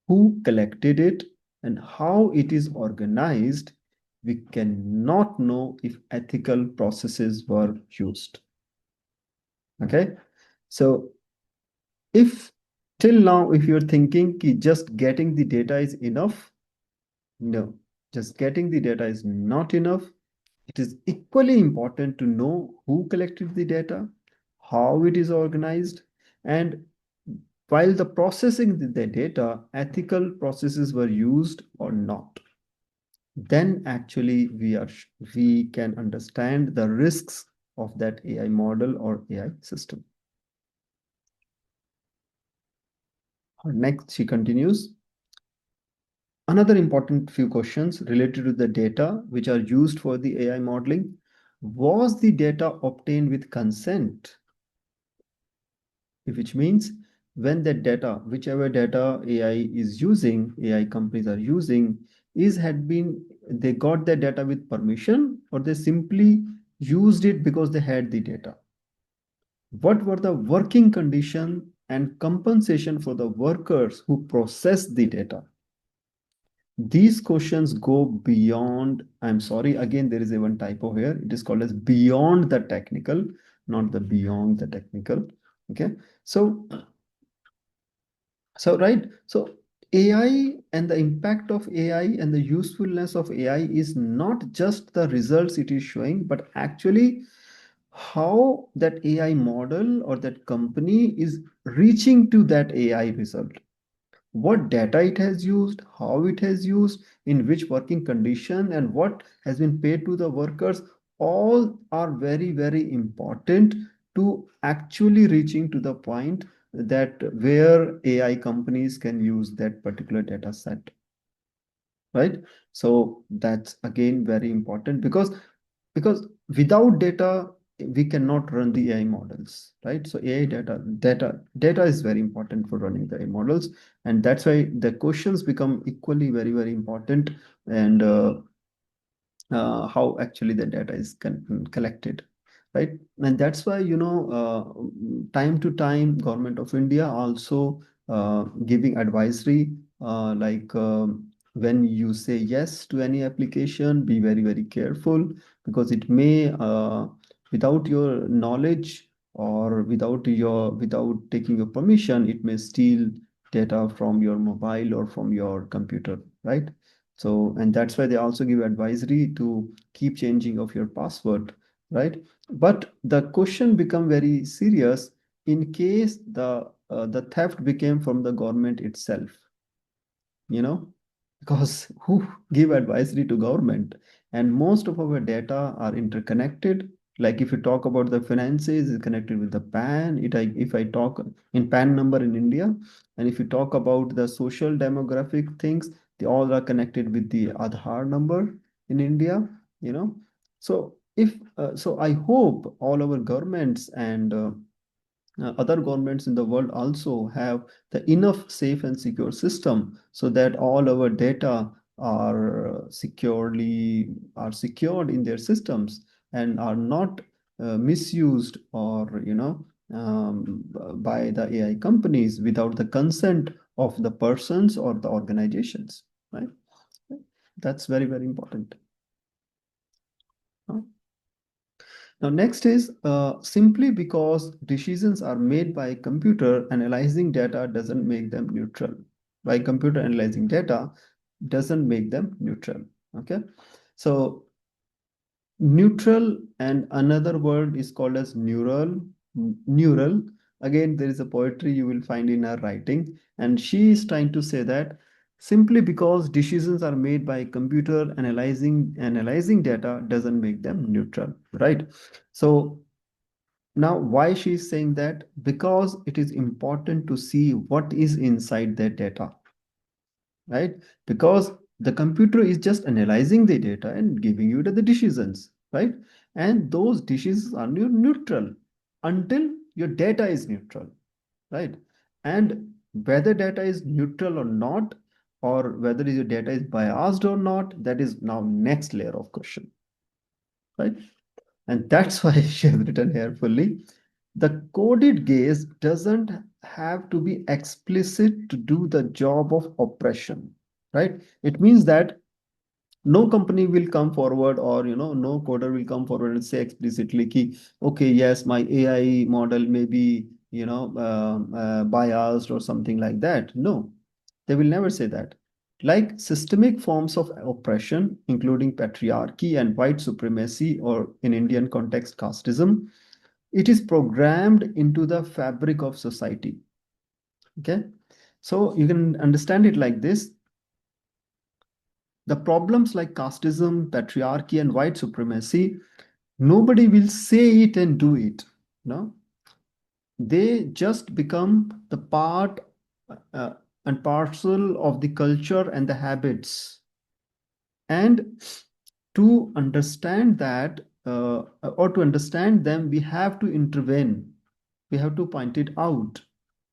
who collected it, and how it is organized, we cannot know if ethical processes were used. Okay. So if till now, if you're thinking that just getting the data is enough, no, just getting the data is not enough. It is equally important to know who collected the data, how it is organized, and while the processing the data, ethical processes were used or not. Then actually we can understand the risks of that AI model or AI system. Next, she continues. Another important few questions related to the data which are used for the AI modeling. Was the data obtained with consent? Which means when that data, whichever data AI is using, AI companies are using, they got the data with permission, or they simply used it because they had the data. What were the working conditions and compensation for the workers who processed the data? These questions go beyond, I'm sorry, again, there is a one typo here. It is called as beyond the technical, not the beyond the technical. Okay. So AI and the impact of AI and the usefulness of AI is not just the results it is showing, but actually how that AI model or that company is reaching to that AI result. What data it has used, how it has used, in which working condition, and what has been paid to the workers, all are very, very important to actually reaching to the point that where AI companies can use that particular data set, right? So that's again very important because without data we cannot run the AI models, right? So AI data is very important for running the AI models, and that's why the questions become equally very, very important, and how actually the data is collected, right? And that's why time to time Government of India also giving advisory, when you say yes to any application, be very, very careful, because it may without your knowledge or without taking your permission, it may steal data from your mobile or from your computer, right? So, and that's why they also give advisory to keep changing of your password, right? But the question become very serious in case the theft became from the government itself, you know, because who give advisory to government? And most of our data are interconnected. Like if you talk about the finances, it's connected with the PAN. If I talk in PAN number in India, and if you talk about the social demographic things, they all are connected with the Aadhaar number in India, you know. So so I hope all our governments and other governments in the world also have the enough safe and secure system so that all our data are secured in their systems and are not misused or by the AI companies without the consent of the persons or the organizations, right? That's very, very important. Now, next is simply because decisions are made by computer, analyzing data doesn't make them neutral. By computer analyzing data doesn't make them neutral. Okay, so neutral, and another word is called as neural. Neural. Again, there is a poetry you will find in her writing, and she is trying to say that simply because decisions are made by computer analyzing data doesn't make them neutral, right? So now why she is saying that? Because it is important to see what is inside that data, right? Because the computer is just analyzing the data and giving you the decisions, right? And those decisions are neutral until your data is neutral, right? And whether data is neutral or not, or whether your data is biased or not, that is now next layer of question, right? And that's why she has written here fully. The coded gaze doesn't have to be explicit to do the job of oppression, right? It means that no company will come forward, or no coder will come forward and say explicitly ki, okay, yes, my AI model may be biased or something like that. No, they will never say that. Like systemic forms of oppression, including patriarchy and white supremacy, or in Indian context, casteism, it is programmed into the fabric of society. Okay, so you can understand it like this. The problems like casteism, patriarchy, and white supremacy, nobody will say it and do it. No, they just become the part uh, and parcel of the culture and the habits. And to understand that, or to understand them, we have to intervene. We have to point it out.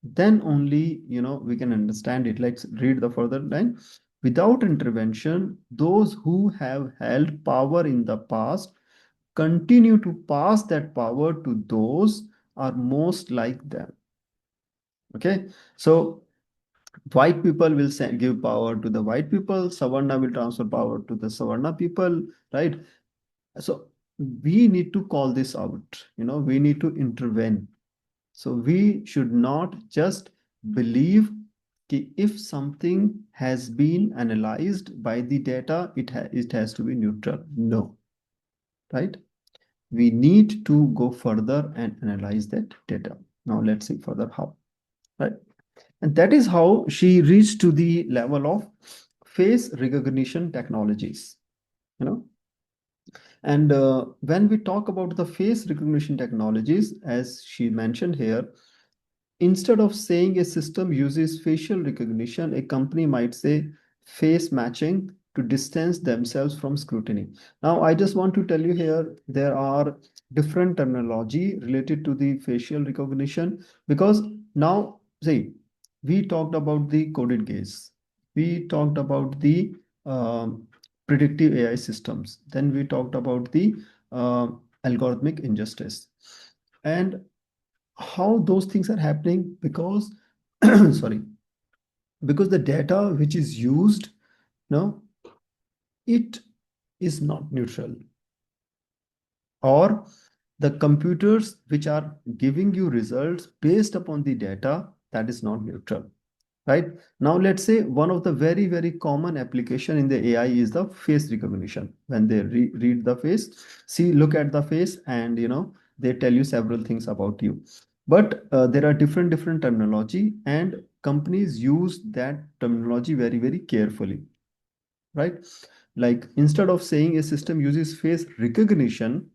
Then only, we can understand it. Let's read the further line. Without intervention, those who have held power in the past continue to pass that power to those are most like them. Okay, so white people will give power to the white people, Savarna will transfer power to the Savarna people, right? So we need to call this out, we need to intervene. So we should not just believe that if something has been analyzed by the data, it has to be neutral. No, right? We need to go further and analyze that data. Now let's see further how, right? And that is how she reached to the level of face recognition technologies, you know. And when we talk about the face recognition technologies, as she mentioned here, instead of saying a system uses facial recognition, a company might say face matching to distance themselves from scrutiny. Now, I just want to tell you here, there are different terminology related to the facial recognition, because now, see, we talked about the coded gaze. We talked about the predictive AI systems. Then we talked about the uh, algorithmic injustice. And how those things are happening, because sorry, because the data which is used, no, it is not neutral, or the computers which are giving you results based upon the data, that is not neutral, right? Now let's say one of the very, very common application in the AI is the face recognition. When they read the face, see, look at the face, and they tell you several things about you. But there are different terminology, and companies use that terminology very, very carefully, right? Like instead of saying a system uses face recognition,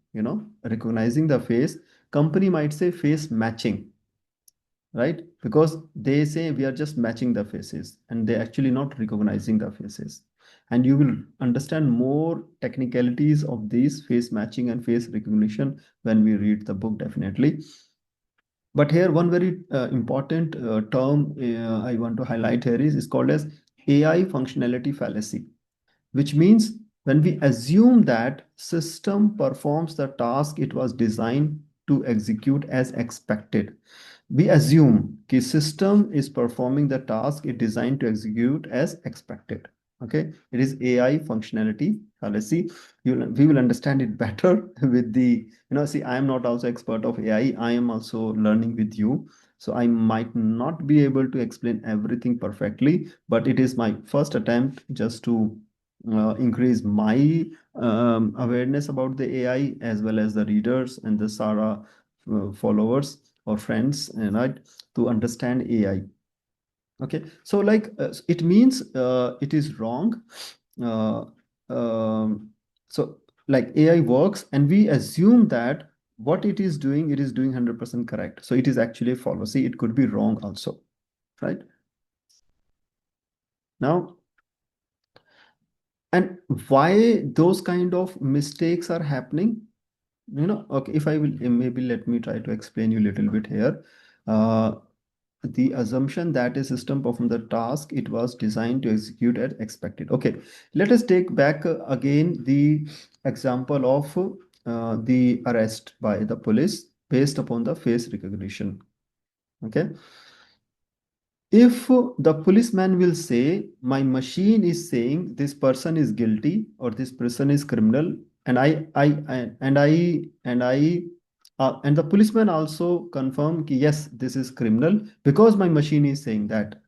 recognizing the face, company might say face matching, right? Because they say we are just matching the faces, and they actually not recognizing the faces. And you will understand more technicalities of these face matching and face recognition when we read the book, definitely. But here one very important term I want to highlight here is called as AI functionality fallacy, which means when we assume that system performs the task it was designed to execute as expected. We assume the system is performing the task it designed to execute as expected. Okay, it is AI functionality fallacy. We will understand it better with the, see, I am not also expert of AI. I am also learning with you. So I might not be able to explain everything perfectly, but it is my first attempt just to increase my awareness about the AI, as well as the readers and the SARA followers or friends, right, to understand AI. Okay, so like it means it is wrong. Uh, so like AI works, and we assume that what it is doing, it is doing 100% correct. So it is actually a fallacy. It could be wrong also, right? Now, and why those kind of mistakes are happening? Okay, if I will, maybe let me try to explain you a little bit here. the assumption that a system performs the task it was designed to execute as expected. Okay, let us take back again the example of the arrest by the police based upon the face recognition. Okay, if the policeman will say my machine is saying this person is guilty or this person is criminal, and and the policeman also confirm ki, yes, this is criminal because my machine is saying that,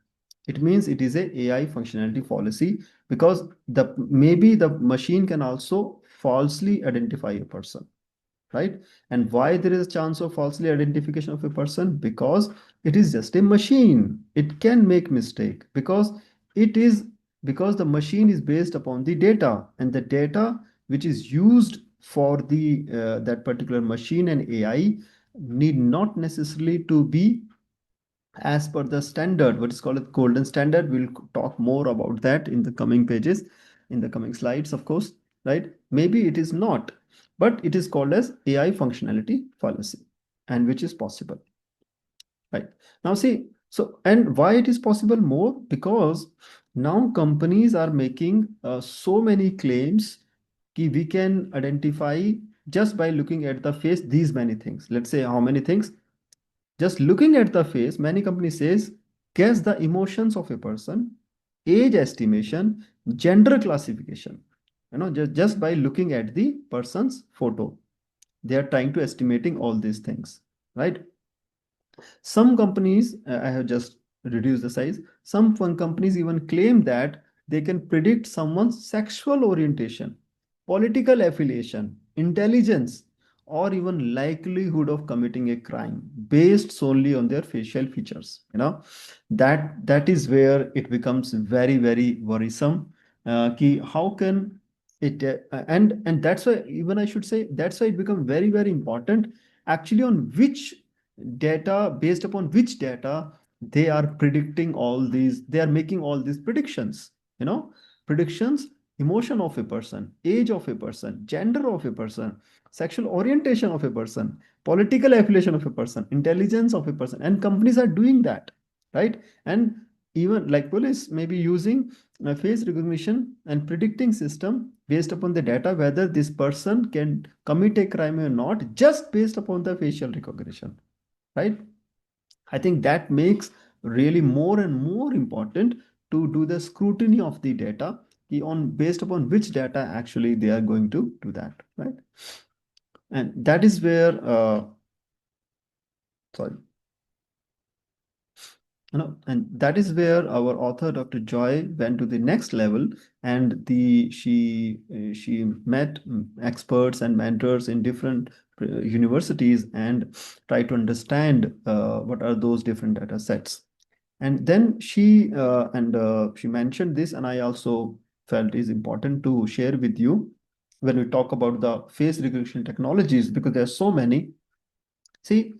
it means it is a AI functionality fallacy, because the maybe the machine can also falsely identify a person, right? And why there is a chance of falsely identification of a person? Because it is just a machine. It can make mistake because it is, because the machine is based upon the data, and the data which is used for the that particular machine and AI need not necessarily to be as per the standard, what is called a golden standard. We'll talk more about that in the coming pages, in the coming slides, of course, right? Maybe it is not, but it is called as AI functionality fallacy, and which is possible, right? Now see, so, and why it is possible more? Because now companies are making so many claims कि we can identify just by looking at the face these many things. Let's say how many things? Just looking at the face, many companies says, guess the emotions of a person, age estimation, gender classification. Just by looking at the person's photo, they are trying to estimating all these things, right? Some companies, I have just reduced the size. Some fun companies even claim that they can predict someone's sexual orientation, political affiliation, intelligence, or even likelihood of committing a crime based solely on their facial features. That is where it becomes very, very worrisome. How can it and that's why, even I should say, that's why it becomes very, very important actually on which data, based upon which data they are predicting all these, they are making all these predictions, predictions, emotion of a person, age of a person, gender of a person, sexual orientation of a person, political affiliation of a person, intelligence of a person, and companies are doing that, right? And even like police may be using a face recognition and predicting system based upon the data whether this person can commit a crime or not, just based upon the facial recognition, right? I think that makes really more and more important to do the scrutiny of the data, on based upon which data actually they are going to do that, right? And that is where sorry and that is where our author Dr. Joy went to the next level, and she met experts and mentors in different universities and tried to understand what are those different data sets. And then she mentioned this, and I also felt is important to share with you when we talk about the face recognition technologies, because there are so many. See,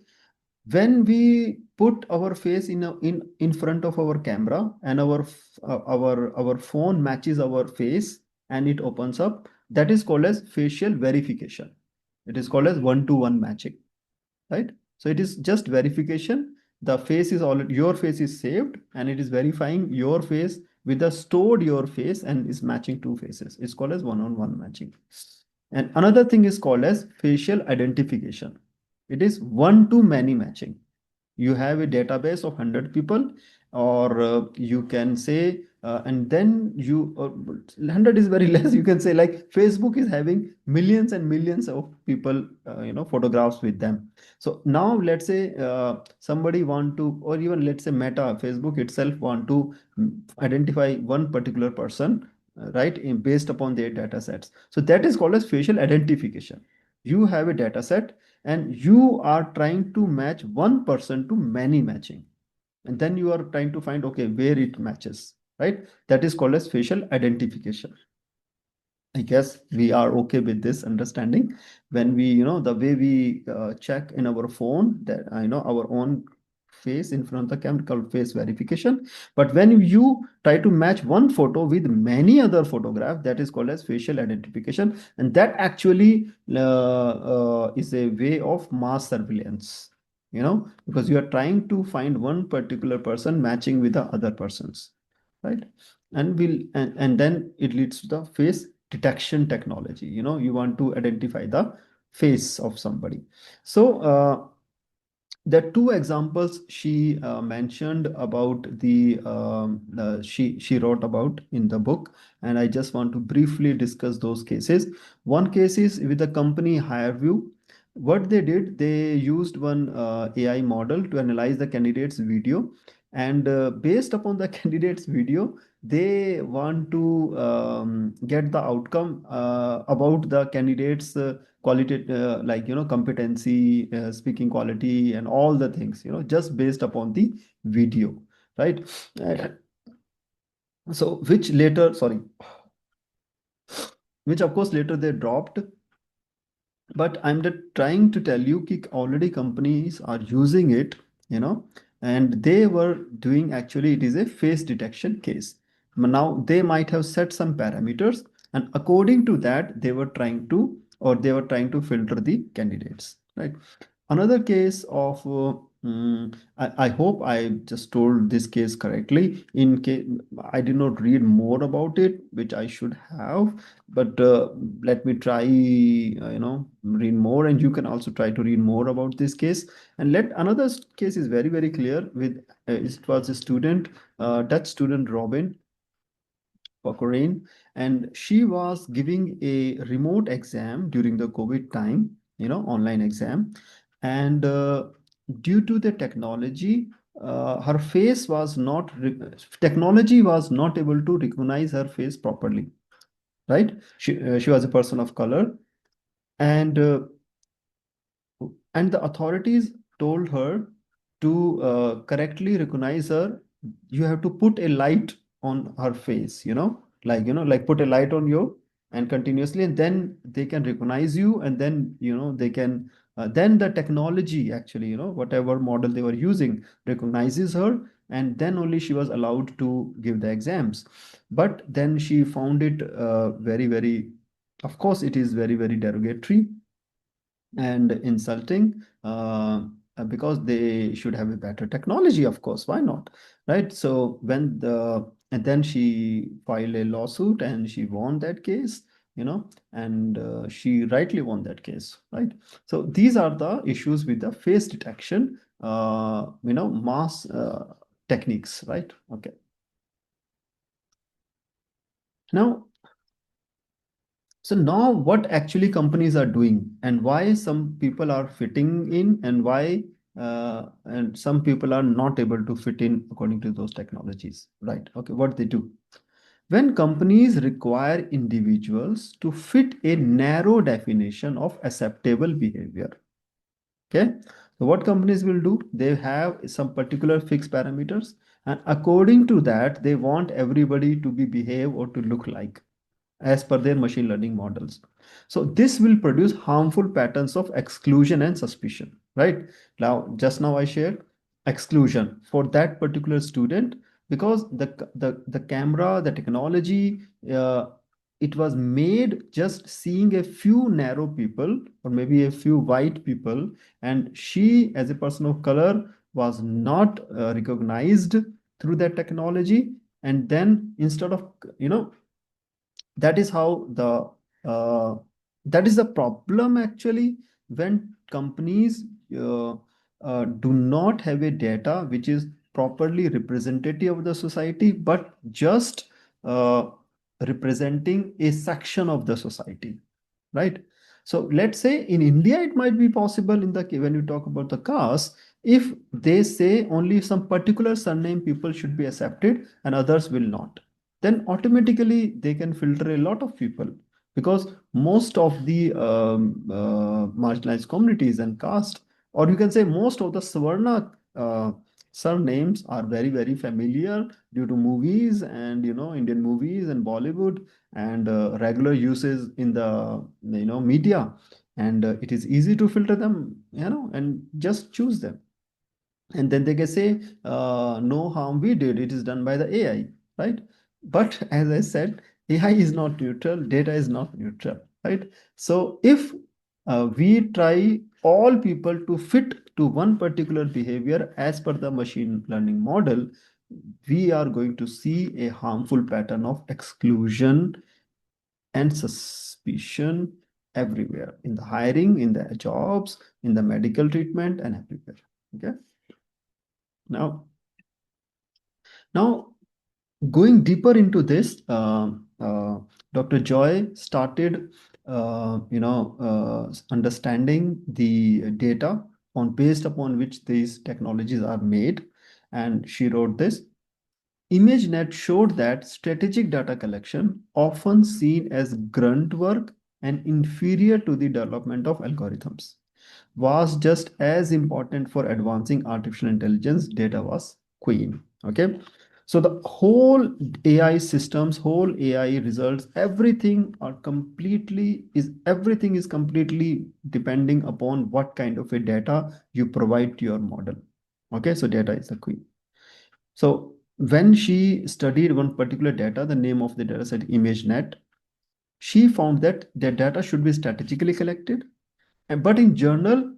when we put our face in front of our camera, and our phone matches our face and it opens up, that is called as facial verification. It is called as one-to-one matching, right? So it is just verification. The face is already, your face is saved, and it is verifying your face with the stored your face and is matching two faces. It's called as one-on-one matching. And another thing is called as facial identification. It is one-to-many matching. You have a database of 100 people, or you can say, and then 100 is very less. You can say like Facebook is having millions and millions of people, photographs with them. So now let's say somebody want to, or even let's say Meta, Facebook itself want to identify one particular person, right, based upon their data sets. So that is called as facial identification. You have a data set, and you are trying to match one person to many matching, and then you are trying to find, okay, where it matches, right? That is called as facial identification. I guess we are okay with this understanding. When we, the way we check in our phone that our own face in front of the camera, called face verification. But when you try to match one photo with many other photographs, that is called as facial identification, and that actually is a way of mass surveillance. because you are trying to find one particular person matching with the other persons, right? And then it leads to the face detection technology. You want to identify the face of somebody. So there are two examples she mentioned about she wrote about in the book, and I just want to briefly discuss those cases. One case is with the company HireVue. What they did, they used one AI model to analyze the candidate's video, and based upon the candidate's video, they want to get the outcome about the candidate's quality, like competency, speaking quality, and all the things, just based upon the video, right? Uh, so which later, sorry, which of course later they dropped. But I'm trying to tell you that already companies are using it, and they were doing, actually it is a face detection case. Now they might have set some parameters, and according to that they were trying to filter the candidates, right? Another case of I hope I just told this case correctly. In case I did not read more about it, which I should have, but let me try, read more, and you can also try to read more about this case. And let another case is very, very clear. With it was a student, Dutch student Robin Pokorine, and she was giving a remote exam during the COVID time, online exam. And due to the technology, her face was not, technology was not able to recognize her face properly, right? She was a person of color, and the authorities told her to correctly recognize her. You have to put a light on her face, like put a light on you and continuously, and then they can recognize you, and then they can then the technology, actually, whatever model they were using, recognizes her, and then only she was allowed to give the exams. But then she found it very, very, of course it is very, very derogatory and insulting, because they should have a better technology, of course, why not, right? So and then she filed a lawsuit, and she won that case, and she rightly won that case, right? So these are the issues with the face detection, mass techniques, right? Okay. Now, so now what actually companies are doing, and why some people are fitting in, and why and some people are not able to fit in according to those technologies, right? Okay, what they do. When companies require individuals to fit a narrow definition of acceptable behavior, okay? So what companies will do, they have some particular fixed parameters, and according to that, they want everybody to be behave or to look like as per their machine learning models. So this will produce harmful patterns of exclusion and suspicion, right? Now, just now I shared exclusion for that particular student, because the camera, the technology, uh, it was made just seeing a few narrow people, or maybe a few white people, and she, as a person of color, was not recognized through that technology. And then instead of, that is how uh, that is the problem, actually, when companies do not have a data which is properly representative of the society, but just uh, representing a section of the society, right? So let's say in India, it might be possible in the when you talk about the caste, if they say only some particular surname people should be accepted and others will not, then automatically they can filter a lot of people, because most of the marginalized communities and caste, or you can say most of the Savarna surnames are very, very familiar due to movies, and Indian movies and Bollywood, and regular uses in the media, and it is easy to filter them, and just choose them, and then they can say, no harm we did, it is done by the AI, right? But as I said, AI is not neutral, data is not neutral, right? So if we try all people to fit to one particular behavior as per the machine learning model, we are going to see a harmful pattern of exclusion and suspicion everywhere, in the hiring, in the jobs, in the medical treatment, and everywhere. Okay. Now, now going deeper into this, Dr. Joy started, understanding the data on based upon which these technologies are made, and she wrote this. ImageNet showed that strategic data collection, often seen as grunt work and inferior to the development of algorithms, was just as important for advancing artificial intelligence. Data was queen. Okay. So the whole AI systems, whole AI results, everything is completely depending upon what kind of a data you provide to your model. Okay. So data is the queen. So when she studied one particular data, the name of the data set ImageNet, she found that the data should be strategically collected. But in journal,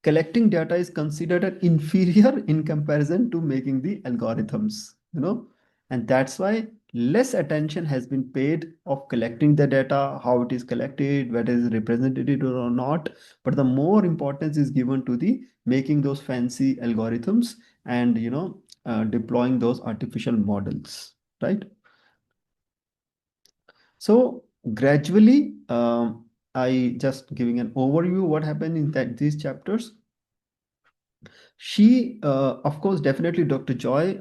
collecting data is considered an inferior in comparison to making the algorithms, and that's why less attention has been paid of collecting the data, how it is collected, whether it is represented or not, but the more importance is given to the making those fancy algorithms and deploying those artificial models, right? So gradually, I just giving an overview what happened in these chapters. She, of course, definitely Dr. Joy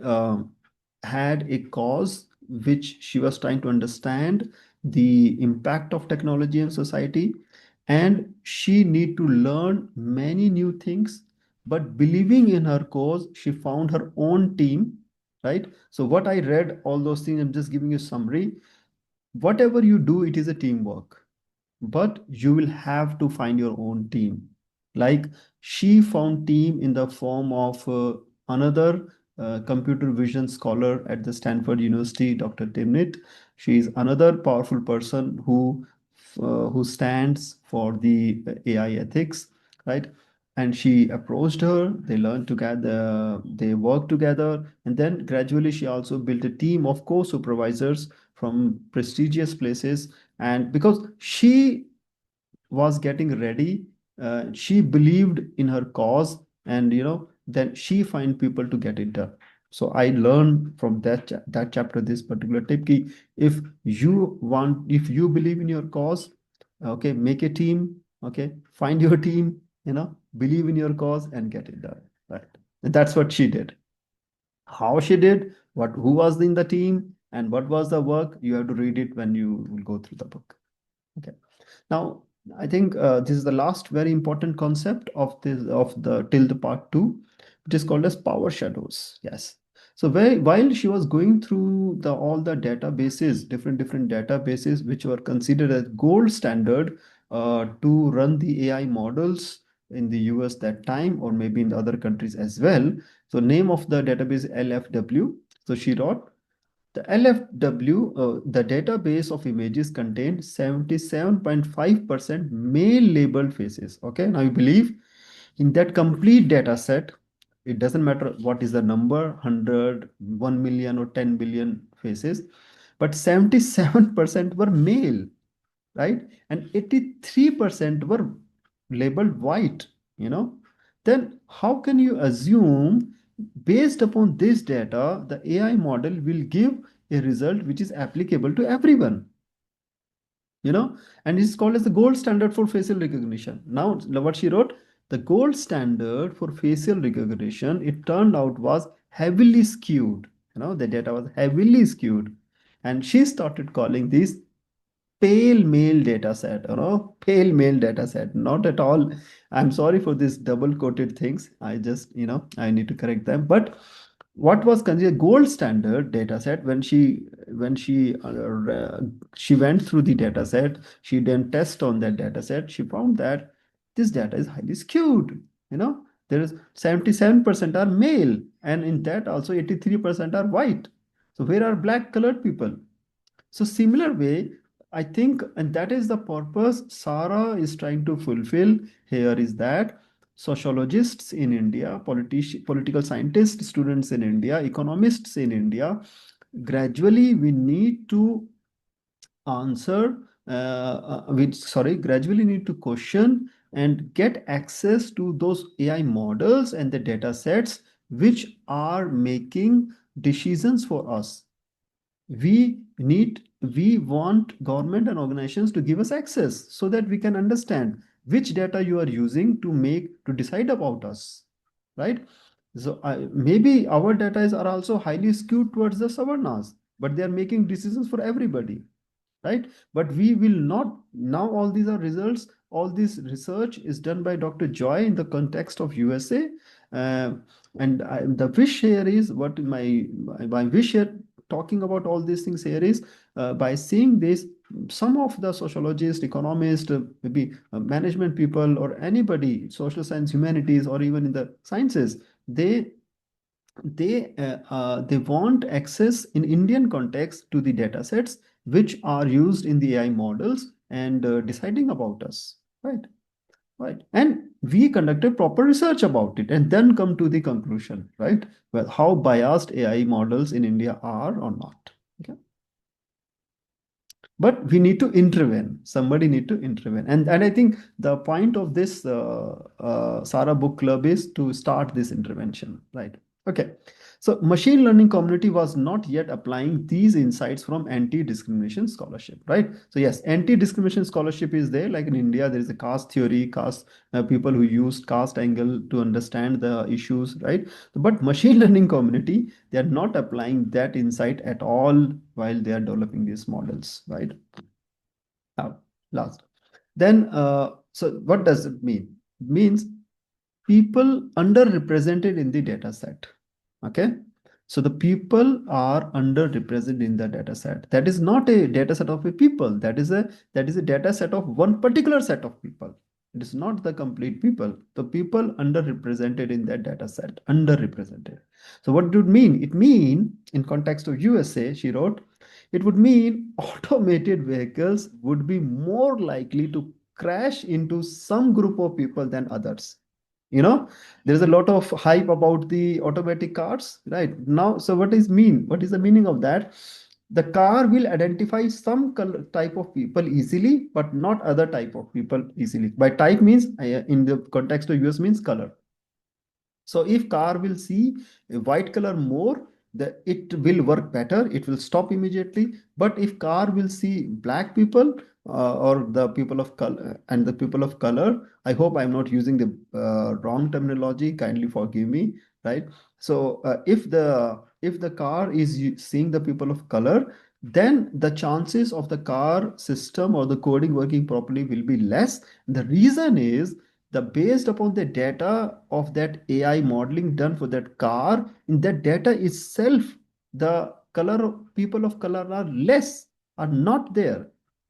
had a cause which she was trying to understand the impact of technology in society, and she need to learn many new things. But believing in her cause, she found her own team, right? So what I read, all those things, I'm just giving you a summary. Whatever you do, it is a teamwork, but you will have to find your own team. Like she found team in the form of another computer vision scholar at the Stanford University, Dr. Timnit. She is another powerful person who stands for the AI ethics, right? And she approached her, they learned together, they worked together, and then gradually she also built a team of co-supervisors from prestigious places. And because she was getting ready, she believed in her cause, and then she find people to get it done. So I learned from that chapter this particular tip key. If you believe in your cause, okay, make a team, okay, find your team, believe in your cause and get it done, right? And that's what she did. How she did, who was in the team, and what was the work, you have to read it when you will go through the book. Okay. Now, I think this is the last very important concept of the till the part two, which is called as power shadows. Yes. So while she was going through all the databases, different databases which were considered as gold standard to run the AI models in the US that time, or maybe in the other countries as well. So name of the database LFW. So she wrote the LFW, the database of images contained 77.5% male labeled faces. Okay, now you believe in that complete data set, it doesn't matter what is the number, 100, 1 million, or 10 billion faces, but 77% were male, right? And 83% were labeled white, then how can you assume based upon this data, the AI model will give a result which is applicable to everyone? And it's called as the gold standard for facial recognition. Now, what she wrote, the gold standard for facial recognition, it turned out was heavily skewed. The data was heavily skewed. And she started calling these pale male data set, pale male data set, not at all. I'm sorry for this double quoted things. I just, I need to correct them. But what was considered gold standard data set, when she went through the data set, she then test on that data set, she found that this data is highly skewed. There is 77% are male, and in that also 83% are white. So where are black colored people? So similar way, I think, and that is the purpose SARA is trying to fulfill here, is that sociologists in India, political scientists, students in India, economists in India, gradually we need to answer, gradually need to question and get access to those AI models and the data sets which are making decisions for us. We want government and organizations to give us access so that we can understand which data you are using to decide about us, right? So maybe our data are also highly skewed towards the savarnas, but they are making decisions for everybody, right? But we will not. Now all these are results. All this research is done by Dr. Joy in the context of USA. uh, the wish here is, what my wish here talking about all these things here is, by seeing this, some of the sociologists, economists, maybe management people, or anybody, social science, humanities, or even in the sciences, they want access in Indian context to the data sets which are used in the AI models and deciding about us, right? Right. And we conducted proper research about it and then come to the conclusion, right? Well, how biased AI models in India are or not. Okay. But we need to intervene. Somebody need to intervene. And I think the point of this SARA book club is to start this intervention, right? Okay. So machine learning community was not yet applying these insights from anti-discrimination scholarship, right? So yes, anti-discrimination scholarship is there. Like in India, there is a caste theory, caste people who use caste angle to understand the issues, right? But machine learning community, they are not applying that insight at all while they are developing these models, right? Now, last. Then, so what does it mean? It means people underrepresented in the data set. Okay. So the people are underrepresented in the data set. That is not a data set of a people. That is a data set of one particular set of people. It is not the complete people. The people underrepresented in that data set. Underrepresented. So what do it mean? It mean, in context of USA, she wrote, it would mean automated vehicles would be more likely to crash into some group of people than others. You know, there's a lot of hype about the automatic cars right now. So what is the meaning of that? The car will identify some type of people easily, but not other type of people easily. By type means, in the context of US, means color. So if car will see a white color more, it will work better. It will stop immediately. But if car will see black people, or the people of color, and the people of color, I hope I'm not using the wrong terminology. Kindly forgive me. Right. So if the car is seeing the people of color, then the chances of the car system or the coding working properly will be less. The reason is, the based upon the data of that AI modeling done for that car, in that data itself, the people of color are less, are not there.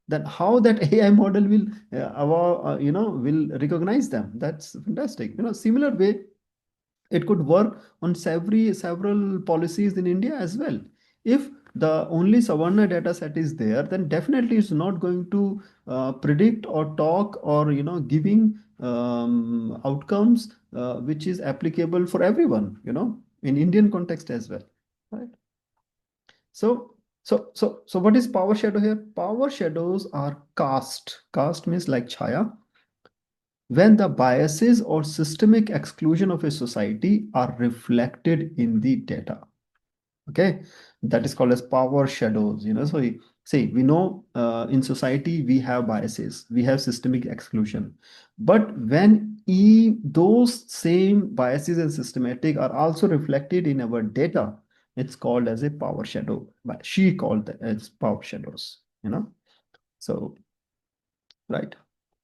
Then how that AI model will will recognize them? That's fantastic. Similar way, it could work on several policies in India as well. If the only Savarna data set is there, then definitely it's not going to predict or talk or giving outcomes which is applicable for everyone. In Indian context as well, right? So so what is power shadow here? Power shadows are caste. Caste means like chaya, when the biases or systemic exclusion of a society are reflected in the data. Okay, that is called as power shadows. So see, we know in society we have biases, we have systemic exclusion, but when those same biases and systematic are also reflected in our data, it's called as a power shadow. But she called it as power shadows. So right.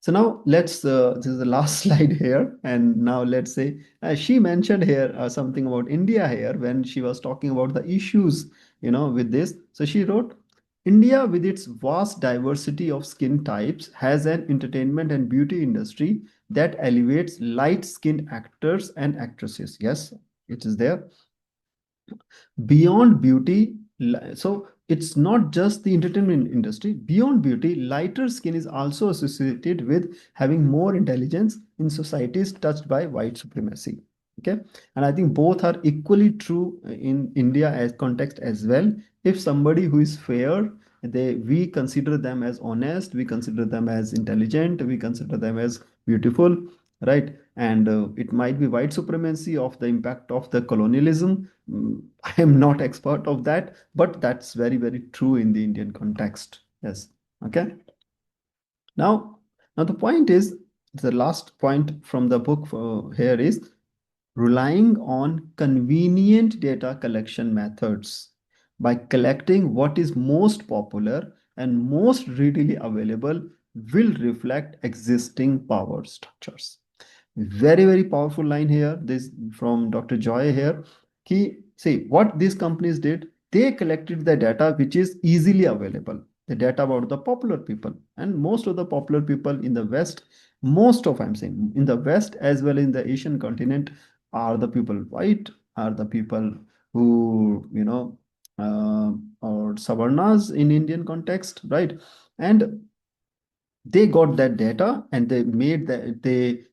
So now this is the last slide here. And now let's say, she mentioned here something about India here when she was talking about the issues, with this. So she wrote, India with its vast diversity of skin types has an entertainment and beauty industry that elevates light-skinned actors and actresses. Yes, it is there. Beyond beauty, so it's not just the entertainment industry. Beyond beauty, lighter skin is also associated with having more intelligence in societies touched by white supremacy. Okay, and I think both are equally true in India as context as well. If somebody who is fair, we consider them as honest, we consider them as intelligent, we consider them as beautiful, right? And it might be white supremacy of the impact of the colonialism. I am not expert of that, but that's very, very true in the Indian context. Yes. Okay. Now, now the point is, the last point from the book here is relying on convenient data collection methods. By collecting what is most popular and most readily available will reflect existing power structures. Very, very powerful line here. This from Dr. Joy here. See what these companies did. They collected the data which is easily available. The data about the popular people, and most of the popular people in the West, most of I'm saying in the West as well in the Asian continent, are the people white, are the people who or Savarnas in Indian context, right? And they got that data and they made that they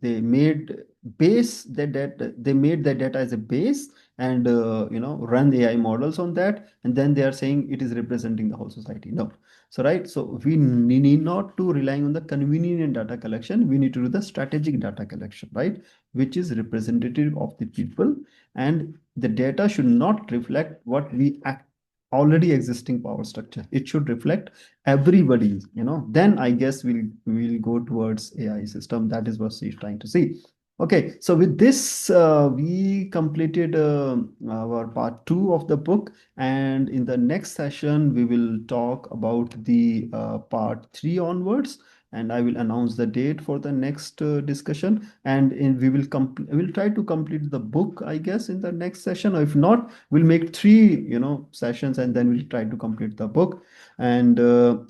made base that they made that data as a base and run AI models on that, and then they are saying it is representing the whole society. No. So right, so we need not to relying on the convenient data collection, we need to do the strategic data collection, right, which is representative of the people, and the data should not reflect what we already existing power structure. It should reflect everybody, then I guess we'll go towards AI system. That is what she's trying to see. Okay, so with this we completed our part 2 of the book, and in the next session we will talk about the part 3 onwards, and I will announce the date for the next discussion, and we'll try to complete the book, I guess, in the next session, or if not, we'll make 3 sessions, and then we'll try to complete the book. And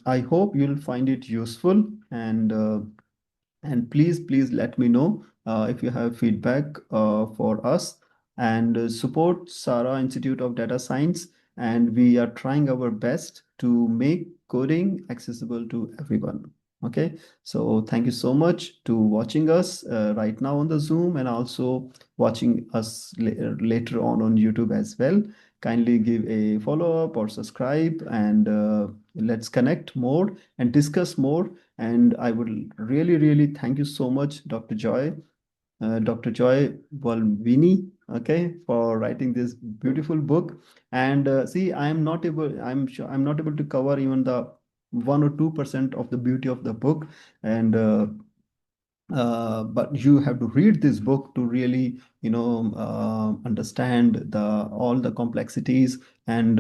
I hope you'll find it useful, and please let me know if you have feedback for us, and support SARA Institute of Data Science, and we are trying our best to make coding accessible to everyone. Okay, so thank you so much to watching us right now on the Zoom, and also watching us later on YouTube as well. Kindly give a follow up or subscribe, and let's connect more and discuss more. And I would really, really thank you so much, Dr. Joy Buolamwini, okay, for writing this beautiful book. And see, I'm sure I'm not able to cover even the 1 or 2% of the beauty of the book. And but you have to read this book to really, understand all the complexities, and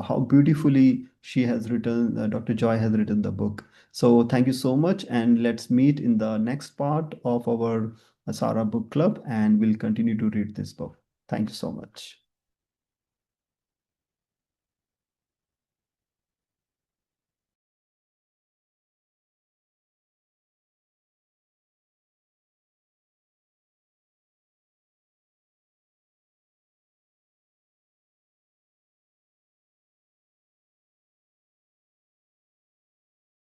how beautifully she has written, Dr. Joy has written the book. So thank you so much, and let's meet in the next part of our SARA book club, and we'll continue to read this book. Thank you so much.